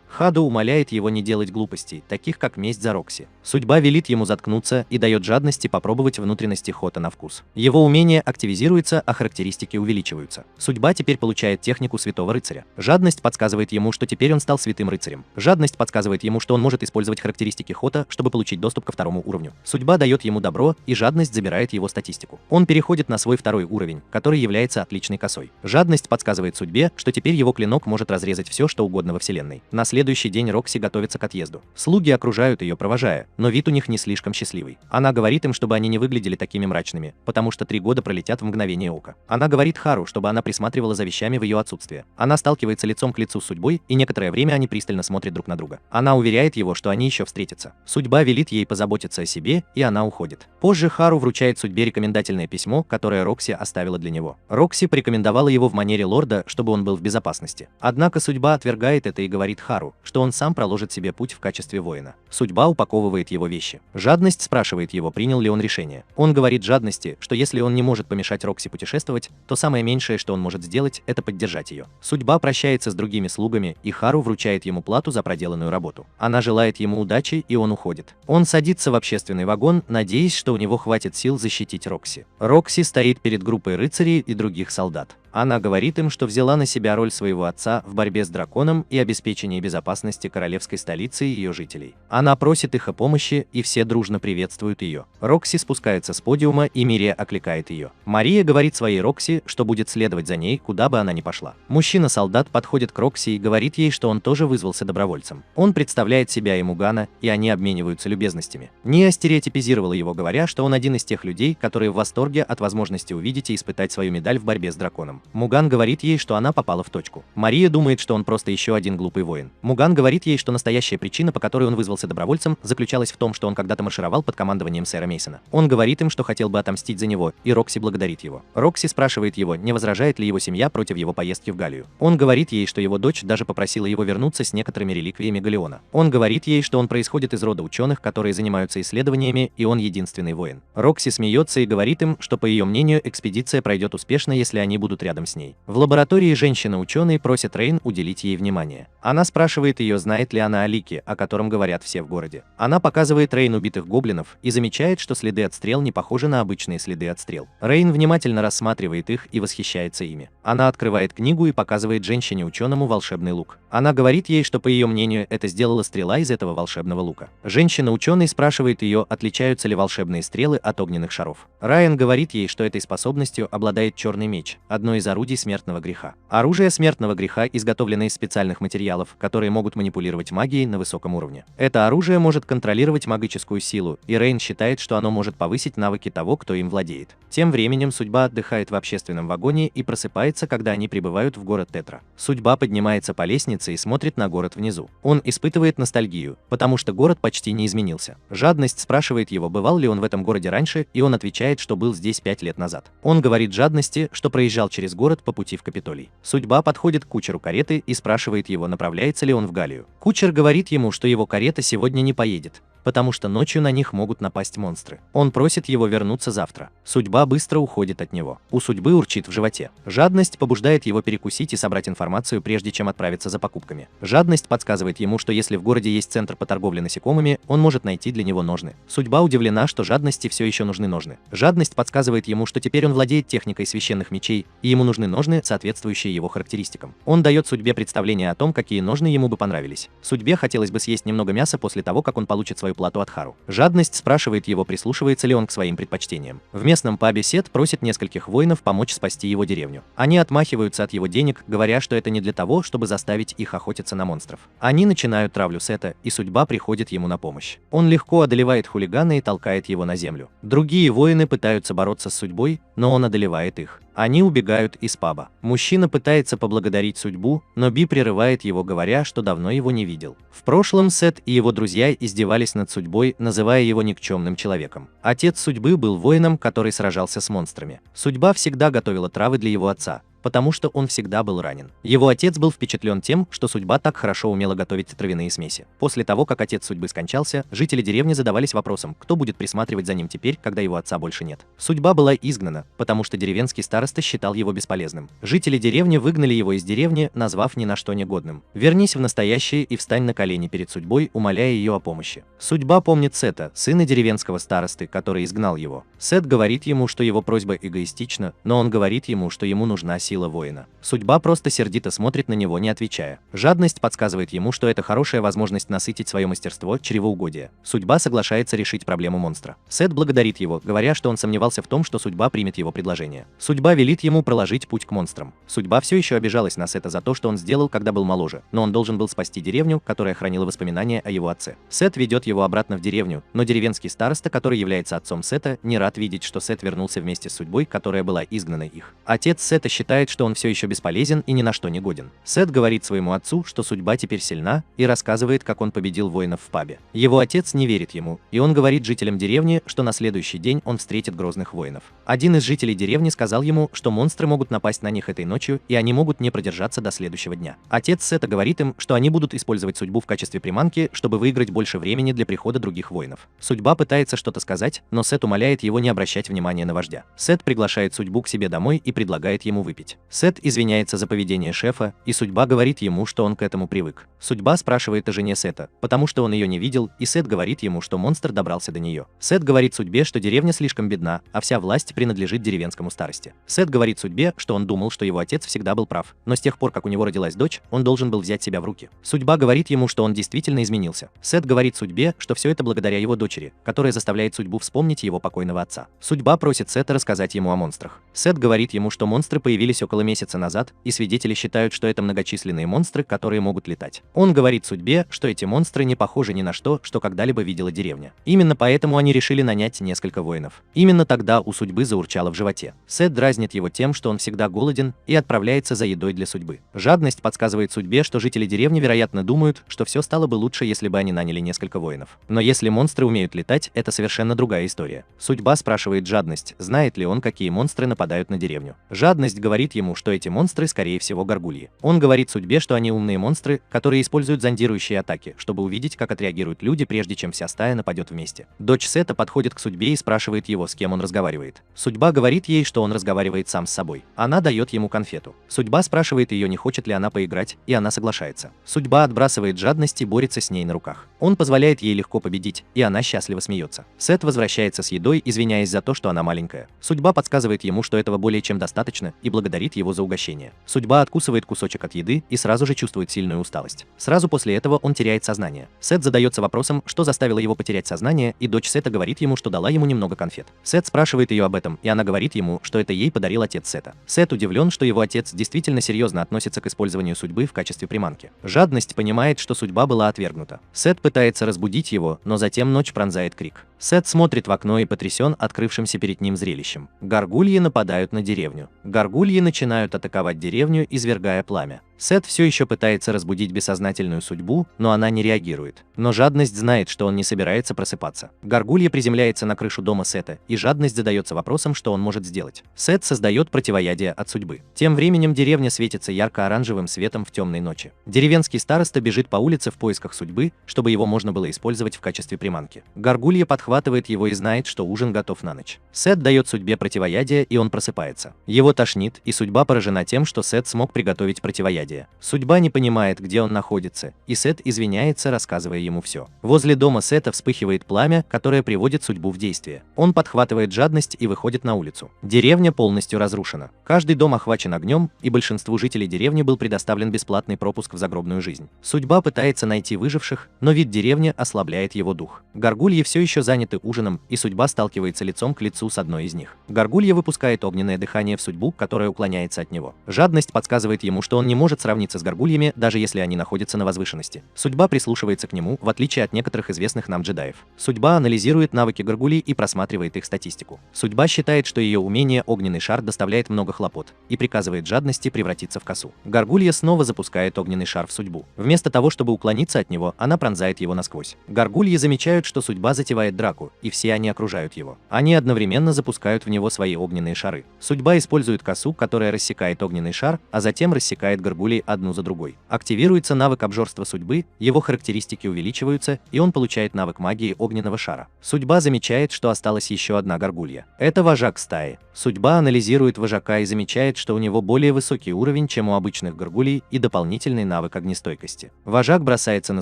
Хадо умоляет его не делать глупостей, таких как месть за Рокси. Судьба велит ему заткнуться и дает жадности попробовать внутренности Хота на вкус. Его умение активизируется, а характеристики увеличиваются. Судьба теперь получает технику святого рыцаря. Жадность подсказывает ему, что теперь он стал святым рыцарем. Жадность подсказывает ему, что он может использовать характеристики Хота, чтобы получить доступ ко второму уровню. Судьба дает ему добро, и жадность забирает его статистику. Он переходит на свой второй уровень, который является отличной косой. Жадность подсказывает судьбе, что теперь его клинок может разрезать все, что угодно во вселенной. На следующий день Рокси готовится к отъезду. Слуги окружают ее, провожая, но вид у них не слишком счастливый. Она говорит им, чтобы они не выглядели такими мрачными, потому что 3 года пролетят в мгновение ока. Она говорит Хару, чтобы она присматривала за вещами в ее отсутствие. Она сталкивается лицом к лицу с судьбой, и некоторое время они пристально смотрят друг на друга. Она уверяет его, что они еще встретятся. Судьба велит ей позаботиться о себе, и она уходит. Позже Хару вручает судьбе рекомендательное письмо, которое Рокси оставила для него. Рокси порекомендовала его в манере лорда, чтобы он был в безопасности. Однако судьба отвергает это и говорит Хару, что он сам проложит себе путь в качестве воина. Судьба упаковывает его вещи. Жадность спрашивает его, принял ли он решение. Он говорит жадности, что если он не может помешать Рокси путешествовать, то самое меньшее, что он может сделать, это поддержать ее. Судьба прощается с другими слугами, и Хару вручает ему плату за проделанную работу. Она желает ему удачи, и он уходит. Он садится в общественный вагон, надеясь, что у него хватит сил защитить Рокси. Рокси стоит перед группой рыцарей и других солдат. Она говорит им, что взяла на себя роль своего отца в борьбе с драконом и обеспечении безопасности королевской столицы и ее жителей. Она просит их о помощи, и все дружно приветствуют ее. Рокси спускается с подиума, и Мирия окликает ее. Мария говорит своей Рокси, что будет следовать за ней, куда бы она ни пошла. Мужчина-солдат подходит к Рокси и говорит ей, что он тоже вызвался добровольцем. Он представляет себя и Мугана, и они обмениваются любезностями. Ния стереотипизировала его, говоря, что он один из тех людей, которые в восторге от возможности увидеть и испытать свою медаль в борьбе с драконом. Муган говорит ей, что она попала в точку. Мария думает, что он просто еще один глупый воин. Муган говорит ей, что настоящая причина, по которой он вызвался добровольцем, заключалась в том, что он когда-то маршировал под командованием сэра Мейсона. Он говорит им, что хотел бы отомстить за него, и Рокси благодарит его. Рокси спрашивает его, не возражает ли его семья против его поездки в Галлию. Он говорит ей, что его дочь даже попросила его вернуться с некоторыми реликвиями Галлеона. Он говорит ей, что он происходит из рода ученых, которые занимаются исследованиями, и он единственный воин. Рокси смеется и говорит им, что, по ее мнению, экспедиция пройдет успешно, если они будут рядом с ней. В лаборатории женщина-ученый просит Рейн уделить ей внимание. Она спрашивает ее, знает ли она о лике, о котором говорят все в городе. Она показывает Рейн убитых гоблинов и замечает, что следы от стрел не похожи на обычные следы от стрел. Рейн внимательно рассматривает их и восхищается ими. Она открывает книгу и показывает женщине-ученому волшебный лук. Она говорит ей, что, по ее мнению, это сделала стрела из этого волшебного лука. Женщина-ученый спрашивает ее, отличаются ли волшебные стрелы от огненных шаров. Райан говорит ей, что этой способностью обладает черный меч, одно из орудий смертного греха. Оружие смертного греха изготовлено из специальных материалов, которые могут манипулировать магией на высоком уровне. Это оружие может контролировать магическую силу, и Рейн считает, что оно может повысить навыки того, кто им владеет. Тем временем Судьба отдыхает в общественном вагоне и просыпается, когда они прибывают в город Тетра. Судьба поднимается по лестнице и смотрит на город внизу. Он испытывает ностальгию, потому что город почти не изменился. Жадность спрашивает его, бывал ли он в этом городе раньше, и он отвечает, что был здесь 5 лет назад. Он говорит Жадности, что проезжал через город по пути в Капитолий. Судьба подходит к кучеру кареты и спрашивает его, направляется ли он в Галлию. Кучер говорит ему, что его карета сегодня не поедет, потому что ночью на них могут напасть монстры. Он просит его вернуться завтра. Судьба быстро уходит от него. У Судьбы урчит в животе. Жадность побуждает его перекусить и собрать информацию, прежде чем отправиться за покупками. Жадность подсказывает ему, что если в городе есть центр по торговле насекомыми, он может найти для него ножны. Судьба удивлена, что Жадности все еще нужны ножны. Жадность подсказывает ему, что теперь он владеет техникой священных мечей, и ему нужны ножны, соответствующие его характеристикам. Он дает Судьбе представление о том, какие ножны ему бы понравились. Судьбе хотелось бы съесть немного мяса после того, как он получит свою плату от Хару. Жадность спрашивает его, прислушивается ли он к своим предпочтениям. В местном пабе Сет просит нескольких воинов помочь спасти его деревню. Они отмахиваются от его денег, говоря, что это не для того, чтобы заставить их охотиться на монстров. Они начинают травлю Сета, и Судьба приходит ему на помощь. Он легко одолевает хулигана и толкает его на землю. Другие воины пытаются бороться с Судьбой, но он одолевает их. Они убегают из паба. Мужчина пытается поблагодарить Судьбу, но Би прерывает его, говоря, что давно его не видел. В прошлом Сет и его друзья издевались над Судьбой, называя его никчемным человеком. Отец Судьбы был воином, который сражался с монстрами. Судьба всегда готовила травы для его отца, потому что он всегда был ранен. Его отец был впечатлен тем, что Судьба так хорошо умела готовить травяные смеси. После того, как отец Судьбы скончался, жители деревни задавались вопросом, кто будет присматривать за ним теперь, когда его отца больше нет. Судьба была изгнана, потому что деревенский староста считал его бесполезным. Жители деревни выгнали его из деревни, назвав ни на что негодным. Вернись в настоящее и встань на колени перед Судьбой, умоляя ее о помощи. Судьба помнит Сета, сына деревенского старосты, который изгнал его. Сет говорит ему, что его просьба эгоистична, но он говорит ему, что ему нужна сила воина. Судьба просто сердито смотрит на него, не отвечая. Жадность подсказывает ему, что это хорошая возможность насытить свое мастерство чревоугодия. Судьба соглашается решить проблему монстра. Сет благодарит его, говоря, что он сомневался в том, что Судьба примет его предложение. Судьба велит ему проложить путь к монстрам. Судьба все еще обижалась на Сета за то, что он сделал, когда был моложе, но он должен был спасти деревню, которая хранила воспоминания о его отце. Сет ведет его обратно в деревню, но деревенский староста, который является отцом Сета, не рад видеть, что Сет вернулся вместе с Судьбой, которая была изгнана их. Отец Сета считает, что он все еще бесполезен и ни на что не годен. Сет говорит своему отцу, что Судьба теперь сильна, и рассказывает, как он победил воинов в пабе. Его отец не верит ему, и он говорит жителям деревни, что на следующий день он встретит грозных воинов. Один из жителей деревни сказал ему, что монстры могут напасть на них этой ночью, и они могут не продержаться до следующего дня. Отец Сета говорит им, что они будут использовать Судьбу в качестве приманки, чтобы выиграть больше времени для прихода других воинов. Судьба пытается что-то сказать, но Сет умоляет его не обращать внимания на вождя. Сет приглашает Судьбу к себе домой и предлагает ему выпить. Сет извиняется за поведение шефа, и Судьба говорит ему, что он к этому привык. Судьба спрашивает о жене Сета, потому что он ее не видел, и Сет говорит ему, что монстр добрался до нее. Сет говорит Судьбе, что деревня слишком бедна, а вся власть принадлежит деревенскому старости. Сет говорит Судьбе, что он думал, что его отец всегда был прав, но с тех пор, как у него родилась дочь, он должен был взять себя в руки. Судьба говорит ему, что он действительно изменился. Сет говорит Судьбе, что все это благодаря его дочери, которая заставляет Судьбу вспомнить его покойного отца. Судьба просит Сета рассказать ему о монстрах. Сет говорит ему, что монстры появились около месяца назад, и свидетели считают, что это многочисленные монстры, которые могут летать. Он говорит Судьбе, что эти монстры не похожи ни на что, что когда-либо видела деревня. Именно поэтому они решили нанять несколько воинов. Именно тогда у Судьбы заурчало в животе. Сет дразнит его тем, что он всегда голоден, и отправляется за едой для Судьбы. Жадность подсказывает Судьбе, что жители деревни, вероятно, думают, что все стало бы лучше, если бы они наняли несколько воинов. Но если монстры умеют летать, это совершенно другая история. Судьба спрашивает Жадность, знает ли он, какие монстры нападают на деревню. Жадность говорит, говорит ему, что эти монстры, скорее всего, горгульи. Он говорит судьбе, что они умные монстры, которые используют зондирующие атаки, чтобы увидеть, как отреагируют люди, прежде чем вся стая нападет вместе. Дочь Сета подходит к судьбе и спрашивает его, с кем он разговаривает. Судьба говорит ей, что он разговаривает сам с собой. Она дает ему конфету. Судьба спрашивает ее, не хочет ли она поиграть, и она соглашается. Судьба отбрасывает жадность и борется с ней на руках. Он позволяет ей легко победить, и она счастливо смеется. Сет возвращается с едой, извиняясь за то, что она маленькая. Судьба подсказывает ему, что этого более чем достаточно, и благодарит его за угощение. Судьба откусывает кусочек от еды и сразу же чувствует сильную усталость. Сразу после этого он теряет сознание. Сет задается вопросом, что заставило его потерять сознание, и дочь Сета говорит ему, что дала ему немного конфет. Сет спрашивает ее об этом, и она говорит ему, что это ей подарил отец Сета. Сет удивлен, что его отец действительно серьезно относится к использованию судьбы в качестве приманки. Жадность понимает, что судьба была отвергнута. Сет пытается разбудить его, но затем ночь пронзает крик. Сет смотрит в окно и потрясен открывшимся перед ним зрелищем. Горгульи нападают на деревню. Горгульи начинают атаковать деревню, извергая пламя. Сет все еще пытается разбудить бессознательную судьбу, но она не реагирует. Но жадность знает, что он не собирается просыпаться. Горгулья приземляется на крышу дома Сета, и жадность задается вопросом, что он может сделать. Сет создает противоядие от судьбы. Тем временем деревня светится ярко-оранжевым светом в темной ночи. Деревенский староста бежит по улице в поисках судьбы, чтобы его можно было использовать в качестве приманки. Горгулья подхватывает его и знает, что ужин готов на ночь. Сет дает судьбе противоядие, и он просыпается. Его тошнит, и судьба поражена тем, что Сет смог приготовить противоядие. Судьба не понимает, где он находится, и Сет извиняется, рассказывая ему все. Возле дома Сета вспыхивает пламя, которое приводит судьбу в действие. Он подхватывает жадность и выходит на улицу. Деревня полностью разрушена. Каждый дом охвачен огнем, и большинству жителей деревни был предоставлен бесплатный пропуск в загробную жизнь. Судьба пытается найти выживших, но вид деревни ослабляет его дух. Горгульи все еще заняты ужином, и судьба сталкивается лицом к лицу с одной из них. Горгулья выпускает огненное дыхание в судьбу, которая уклоняется от него. Жадность подсказывает ему, что он не может сравниться с горгульями, даже если они находятся на возвышенности. Судьба прислушивается к нему, в отличие от некоторых известных нам джедаев. Судьба анализирует навыки горгулей и просматривает их статистику. Судьба считает, что ее умение огненный шар доставляет много хлопот, и приказывает жадности превратиться в косу. Горгулья снова запускает огненный шар в судьбу. Вместо того, чтобы уклониться от него, она пронзает его насквозь. Горгульи замечают, что судьба затевает драку, и все они окружают его. Они одновременно запускают в него свои огненные шары. Судьба использует косу, которая рассекает огненный шар, а затем рассекает горгулей одну за другой. Активируется навык обжорства судьбы, его характеристики увеличиваются, и он получает навык магии огненного шара. Судьба замечает, что осталась еще одна горгулья. Это вожак стаи. Судьба анализирует вожака и замечает, что у него более высокий уровень, чем у обычных горгулей, и дополнительный навык огнестойкости. Вожак бросается на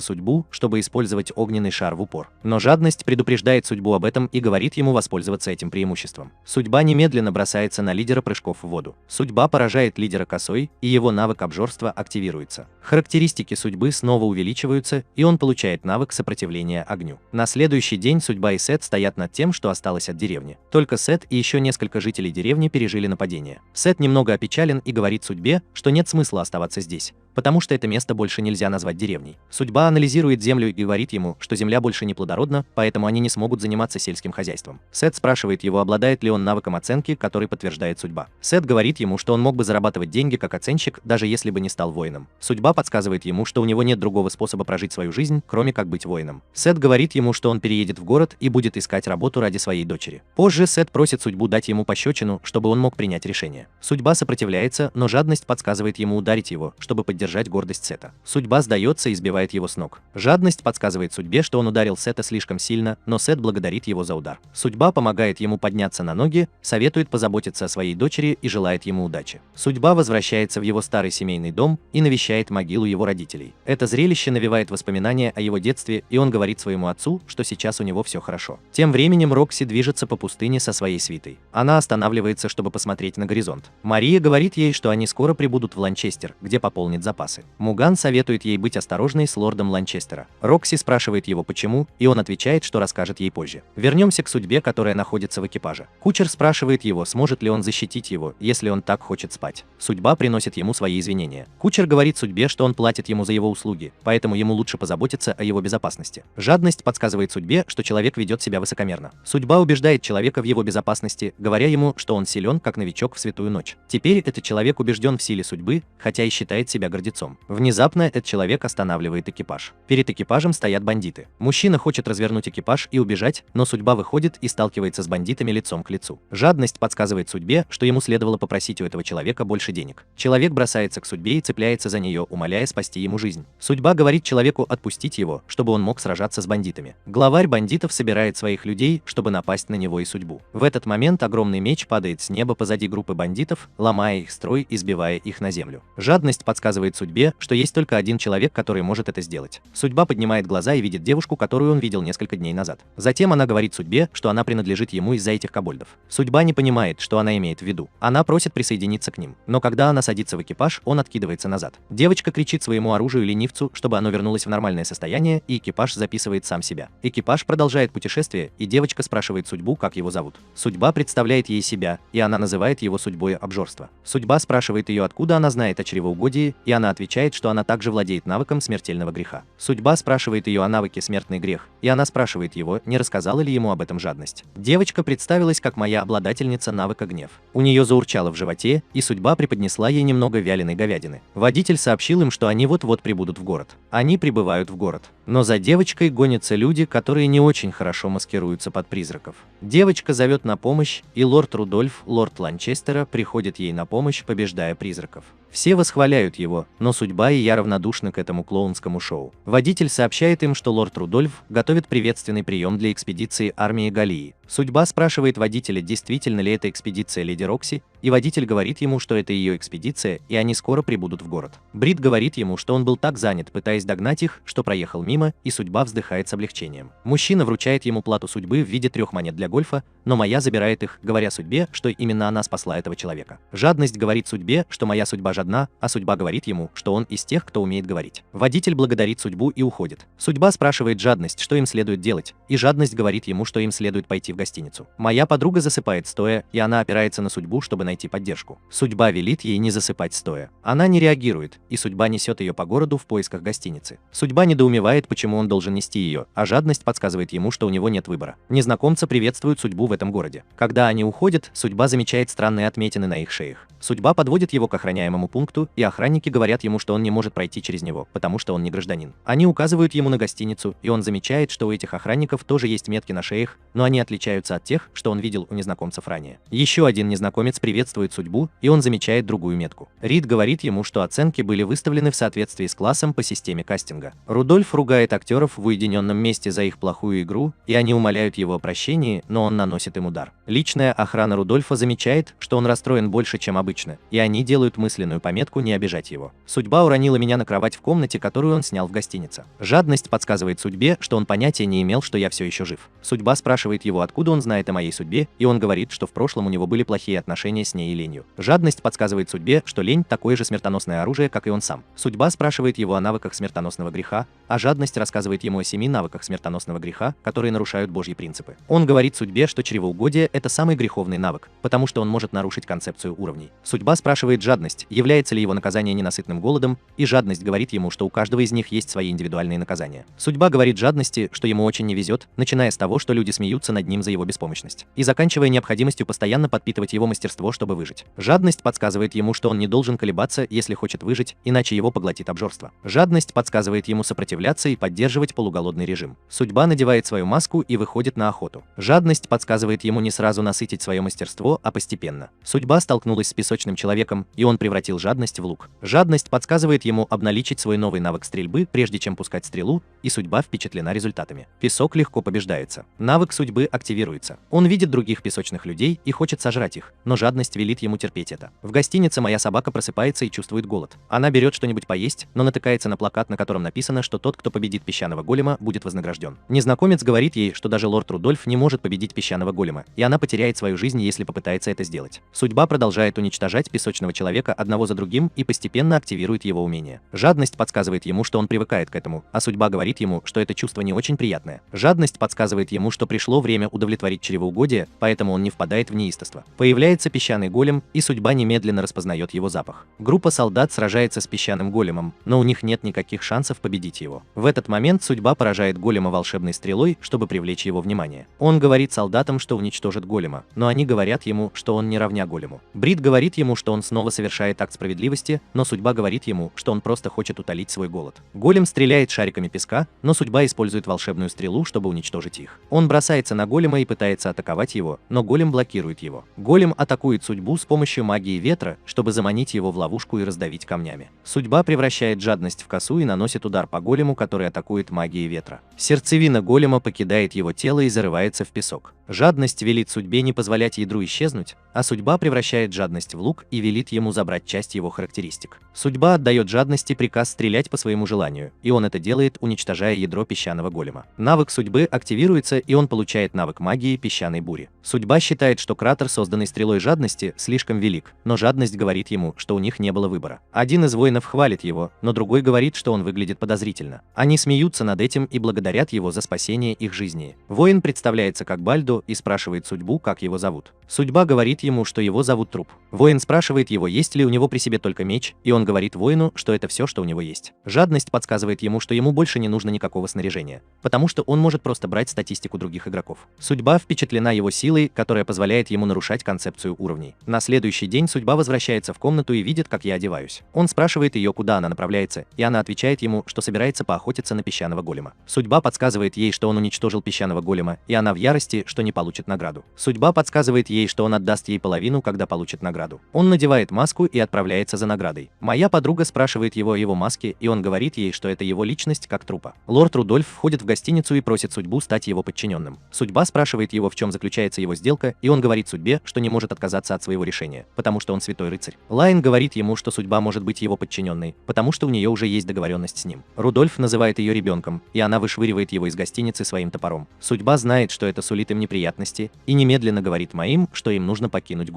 судьбу, чтобы использовать огненный шар в упор. Но жадность предупреждает судьбу об этом и говорит ему воспользоваться этим преимуществом. Судьба немедленно бросается на лидера прыжков в воду. Судьба поражает лидера косой, и его навык обжорства активируется. Характеристики судьбы снова увеличиваются, и он получает навык сопротивления огню. На следующий день судьба и Сет стоят над тем, что осталось от деревни. Только Сет и еще несколько жителей деревни пережили нападение. Сет немного опечален и говорит судьбе, что нет смысла оставаться здесь, потому что это место больше нельзя назвать деревней. Судьба анализирует землю и говорит ему, что земля больше не плодородна, поэтому они не смогут заниматься сельским хозяйством. Сет спрашивает его, обладает ли он навыком оценки, который подтверждает судьба. Сет говорит ему, что он мог бы зарабатывать деньги как оценщик, даже если бы не стал воином. Судьба подсказывает ему, что у него нет другого способа прожить свою жизнь, кроме как быть воином. Сет говорит ему, что он переедет в город и будет искать работу ради своей дочери. Позже Сет просит судьбу дать ему пощечину, чтобы он мог принять решение. Судьба сопротивляется, но жадность подсказывает ему ударить его, чтобы поддержать гордость Сета. Судьба сдается и сбивает его с ног. Жадность подсказывает судьбе, что он ударил Сета слишком сильно, но Сет благодарит его за удар. Судьба помогает ему подняться на ноги, советует позаботиться о своей дочери и желает ему удачи. Судьба возвращается в его старый семейный дом и навещает могилу его родителей. Это зрелище навевает воспоминания о его детстве, и он говорит своему отцу, что сейчас у него все хорошо. Тем временем Рокси движется по пустыне со своей свитой. Она останавливается, чтобы посмотреть на горизонт. Мария говорит ей, что они скоро прибудут в Ланчестер, где пополнит запасы. Муган советует ей быть осторожной с лордом Ланчестера. Рокси спрашивает его почему, и он отвечает, что расскажет ей позже. Вернемся к судьбе, которая находится в экипаже. Кучер спрашивает его, сможет ли он защитить его, если он так хочет спать. Судьба приносит ему свои извинения. состояние. Кучер говорит судьбе, что он платит ему за его услуги, поэтому ему лучше позаботиться о его безопасности. Жадность подсказывает судьбе, что человек ведет себя высокомерно. Судьба убеждает человека в его безопасности, говоря ему, что он силен, как новичок в святую ночь. Теперь этот человек убежден в силе судьбы, хотя и считает себя гордецом. Внезапно этот человек останавливает экипаж. Перед экипажем стоят бандиты. Мужчина хочет развернуть экипаж и убежать, но судьба выходит и сталкивается с бандитами лицом к лицу. Жадность подсказывает судьбе, что ему следовало попросить у этого человека больше денег. Человек бросается к судьбе и цепляется за нее, умоляя спасти ему жизнь. Судьба говорит человеку отпустить его, чтобы он мог сражаться с бандитами. Главарь бандитов собирает своих людей, чтобы напасть на него и судьбу. В этот момент огромный меч падает с неба позади группы бандитов, ломая их строй и сбивая их на землю. Жадность подсказывает судьбе, что есть только один человек, который может это сделать. Судьба поднимает глаза и видит девушку, которую он видел несколько дней назад. Затем она говорит судьбе, что она принадлежит ему из-за этих кобольдов. Судьба не понимает, что она имеет в виду. Она просит присоединиться к ним. Но когда она садится в экипаж, он откидывается назад. Девочка кричит своему оружию-ленивцу, чтобы оно вернулось в нормальное состояние, и экипаж записывает сам себя. Экипаж продолжает путешествие, и девочка спрашивает судьбу, как его зовут. Судьба представляет ей себя, и она называет его судьбой обжорства. Судьба спрашивает ее, откуда она знает о чревоугодии, и она отвечает, что она также владеет навыком смертельного греха. Судьба спрашивает ее о навыке смертный грех, и она спрашивает его, не рассказала ли ему об этом жадность. Девочка представилась как моя обладательница навыка гнев. У нее заурчало в животе, и судьба преподнесла ей немного вяленой говядины. Водитель сообщил им, что они вот-вот прибудут в город. Они прибывают в город. Но за девочкой гонятся люди, которые не очень хорошо маскируются под призраков. Девочка зовет на помощь, и лорд Рудольф, лорд Ланчестера, приходит ей на помощь, побеждая призраков. Все восхваляют его, но судьба и я равнодушны к этому клоунскому шоу. Водитель сообщает им, что лорд Рудольф готовит приветственный прием для экспедиции армии Галлии. Судьба спрашивает водителя, действительно ли это экспедиция леди Рокси, и водитель говорит ему, что это ее экспедиция, и они скоро прибудут в город. Брит говорит ему, что он был так занят, пытаясь догнать их, что проехал мимо, и судьба вздыхает с облегчением. Мужчина вручает ему плату судьбы в виде 3 монет для гольфа, но Майя забирает их, говоря судьбе, что именно она спасла этого человека. Жадность говорит судьбе, что моя судьба жадна, а судьба говорит ему, что он из тех, кто умеет говорить. Водитель благодарит судьбу и уходит. Судьба спрашивает жадность, что им следует делать, и жадность говорит ему, что им следует пойти в гостиницу. Моя подруга засыпает стоя, и она опирается на судьбу, чтобы найти поддержку. Судьба велит ей не засыпать стоя. Она не реагирует, и судьба несет ее по городу в поисках гостиницы. Судьба недоумевает, почему он должен нести ее, а жадность подсказывает ему, что у него нет выбора. Незнакомцы приветствуют судьбу в этом городе. Когда они уходят, судьба замечает странные отметины на их шеях. Судьба подводит его к охраняемому пункту, и охранники говорят ему, что он не может пройти через него, потому что он не гражданин. Они указывают ему на гостиницу, и он замечает, что у этих охранников тоже есть метки на шеях, но они отличаются от тех, что он видел у незнакомцев ранее. Еще один незнакомец приветствует судьбу, и он замечает другую метку. Рид говорит ему, что оценки были выставлены в соответствии с классом по системе кастинга. Рудольф ругает актеров в уединенном месте за их плохую игру, и они умоляют его о прощении, но он наносит им удар. Личная охрана Рудольфа замечает, что он расстроен больше, чем обычно, и они делают мысленную пометку не обижать его. Судьба уронила меня на кровать в комнате, которую он снял в гостинице. Жадность подсказывает судьбе, что он понятия не имел, что я все еще жив. Судьба спрашивает его, откуда он знает о моей судьбе, и он говорит, что в прошлом у него были плохие отношения с ней и ленью. Жадность подсказывает судьбе, что лень такое же смертоносное оружие, как и он сам. Судьба спрашивает его о навыках смертоносного греха, а жадность рассказывает ему о 7 навыках смертоносного греха, которые нарушают Божьи принципы. Он говорит судьбе, что чревоугодие – это самый греховный навык, потому что он может нарушить концепцию уровней. Судьба спрашивает жадность, является ли его наказание ненасытным голодом, и жадность говорит ему, что у каждого из них есть свои индивидуальные наказания. Судьба говорит жадности, что ему очень не везет, начиная с того, что люди смеются над ним за его беспомощность, и заканчивая необходимостью постоянно подпитывать его мастерство, чтобы выжить. Жадность подсказывает ему, что он не должен колебаться, если хочет выжить, иначе его поглотит обжорство. Жадность подсказывает ему сопротивляться и поддерживать полуголодный режим. Судьба надевает свою маску и выходит на охоту. Жадность подсказывает ему не сразу насытить свое мастерство, а постепенно. Судьба столкнулась с песочным человеком, и он превратил жадность в лук. Жадность подсказывает ему обналичить свой новый навык стрельбы, прежде чем пускать стрелу, и судьба впечатлена результатами. Песок легко побеждается. Навык судьбы активируется. Он видит других песочных людей и хочет сожрать их, но жадность велит ему терпеть это. В гостинице моя собака просыпается и чувствует голод. Она берет что-нибудь поесть, но натыкается на плакат, на котором написано, что тот, кто победит песчаного голема, будет вознагражден. Незнакомец говорит ей, что даже лорд Рудольф не может победить песчаного голема, и она потеряет свою жизнь, если попытается это сделать. Судьба продолжает уничтожать уничтожать песочного человека одного за другим и постепенно активирует его умение. Жадность подсказывает ему, что он привыкает к этому, а судьба говорит ему, что это чувство не очень приятное. Жадность подсказывает ему, что пришло время удовлетворить чревоугодие, поэтому он не впадает в неистовство. Появляется песчаный голем, и судьба немедленно распознает его запах. Группа солдат сражается с песчаным големом, но у них нет никаких шансов победить его. В этот момент судьба поражает голема волшебной стрелой, чтобы привлечь его внимание. Он говорит солдатам, что уничтожит голема, но они говорят ему, что он не равня голему. Брит говорит ему, что он снова совершает акт справедливости, но судьба говорит ему, что он просто хочет утолить свой голод. Голем стреляет шариками песка, но судьба использует волшебную стрелу, чтобы уничтожить их. Он бросается на голема и пытается атаковать его, но голем блокирует его. Голем атакует судьбу с помощью магии ветра, чтобы заманить его в ловушку и раздавить камнями. Судьба превращает жадность в косу и наносит удар по голему, который атакует магией ветра. Сердцевина голема покидает его тело и зарывается в песок. Жадность велит судьбе не позволять ядру исчезнуть, а судьба превращает жадность в лук и велит ему забрать часть его характеристик. Судьба отдает жадности приказ стрелять по своему желанию, и он это делает, уничтожая ядро песчаного голема. Навык судьбы активируется, и он получает навык магии песчаной бури. Судьба считает, что кратер, созданный стрелой жадности, слишком велик, но жадность говорит ему, что у них не было выбора. Один из воинов хвалит его, но другой говорит, что он выглядит подозрительно. Они смеются над этим и благодарят его за спасение их жизни. Воин представляется как Бальдо и спрашивает судьбу, как его зовут. Судьба говорит ему, что его зовут Труп. Воин спрашивает его, есть ли у него при себе только меч, и он говорит воину, что это все, что у него есть. Жадность подсказывает ему, что ему больше не нужно никакого снаряжения, потому что он может просто брать статистику других игроков. Судьба впечатлена его силой, которая позволяет ему нарушать концепцию уровней. На следующий день судьба возвращается в комнату и видит, как я одеваюсь. Он спрашивает ее, куда она направляется, и она отвечает ему, что собирается поохотиться на песчаного голема. Судьба подсказывает ей, что он уничтожил песчаного голема, и она в ярости, что не получит награду. Судьба подсказывает ей, что он отдаст ей половину, когда получит награду. Он надевает маску и отправляется за наградой. Моя подруга спрашивает его о его маске, и он говорит ей, что это его личность как трупа. Лорд Рудольф входит в гостиницу и просит судьбу стать его подчиненным. Судьба спрашивает его, в чем заключается его сделка, и он говорит судьбе, что не может отказаться от своего решения, потому что он святой рыцарь. Лайн говорит ему, что судьба может быть его подчиненной, потому что у нее уже есть договоренность с ним. Рудольф называет ее ребенком, и она вышвыривает его из гостиницы своим топором. Судьба знает, что это сулит им неприятности, и немедленно говорит моим, что им нужно покинуть город.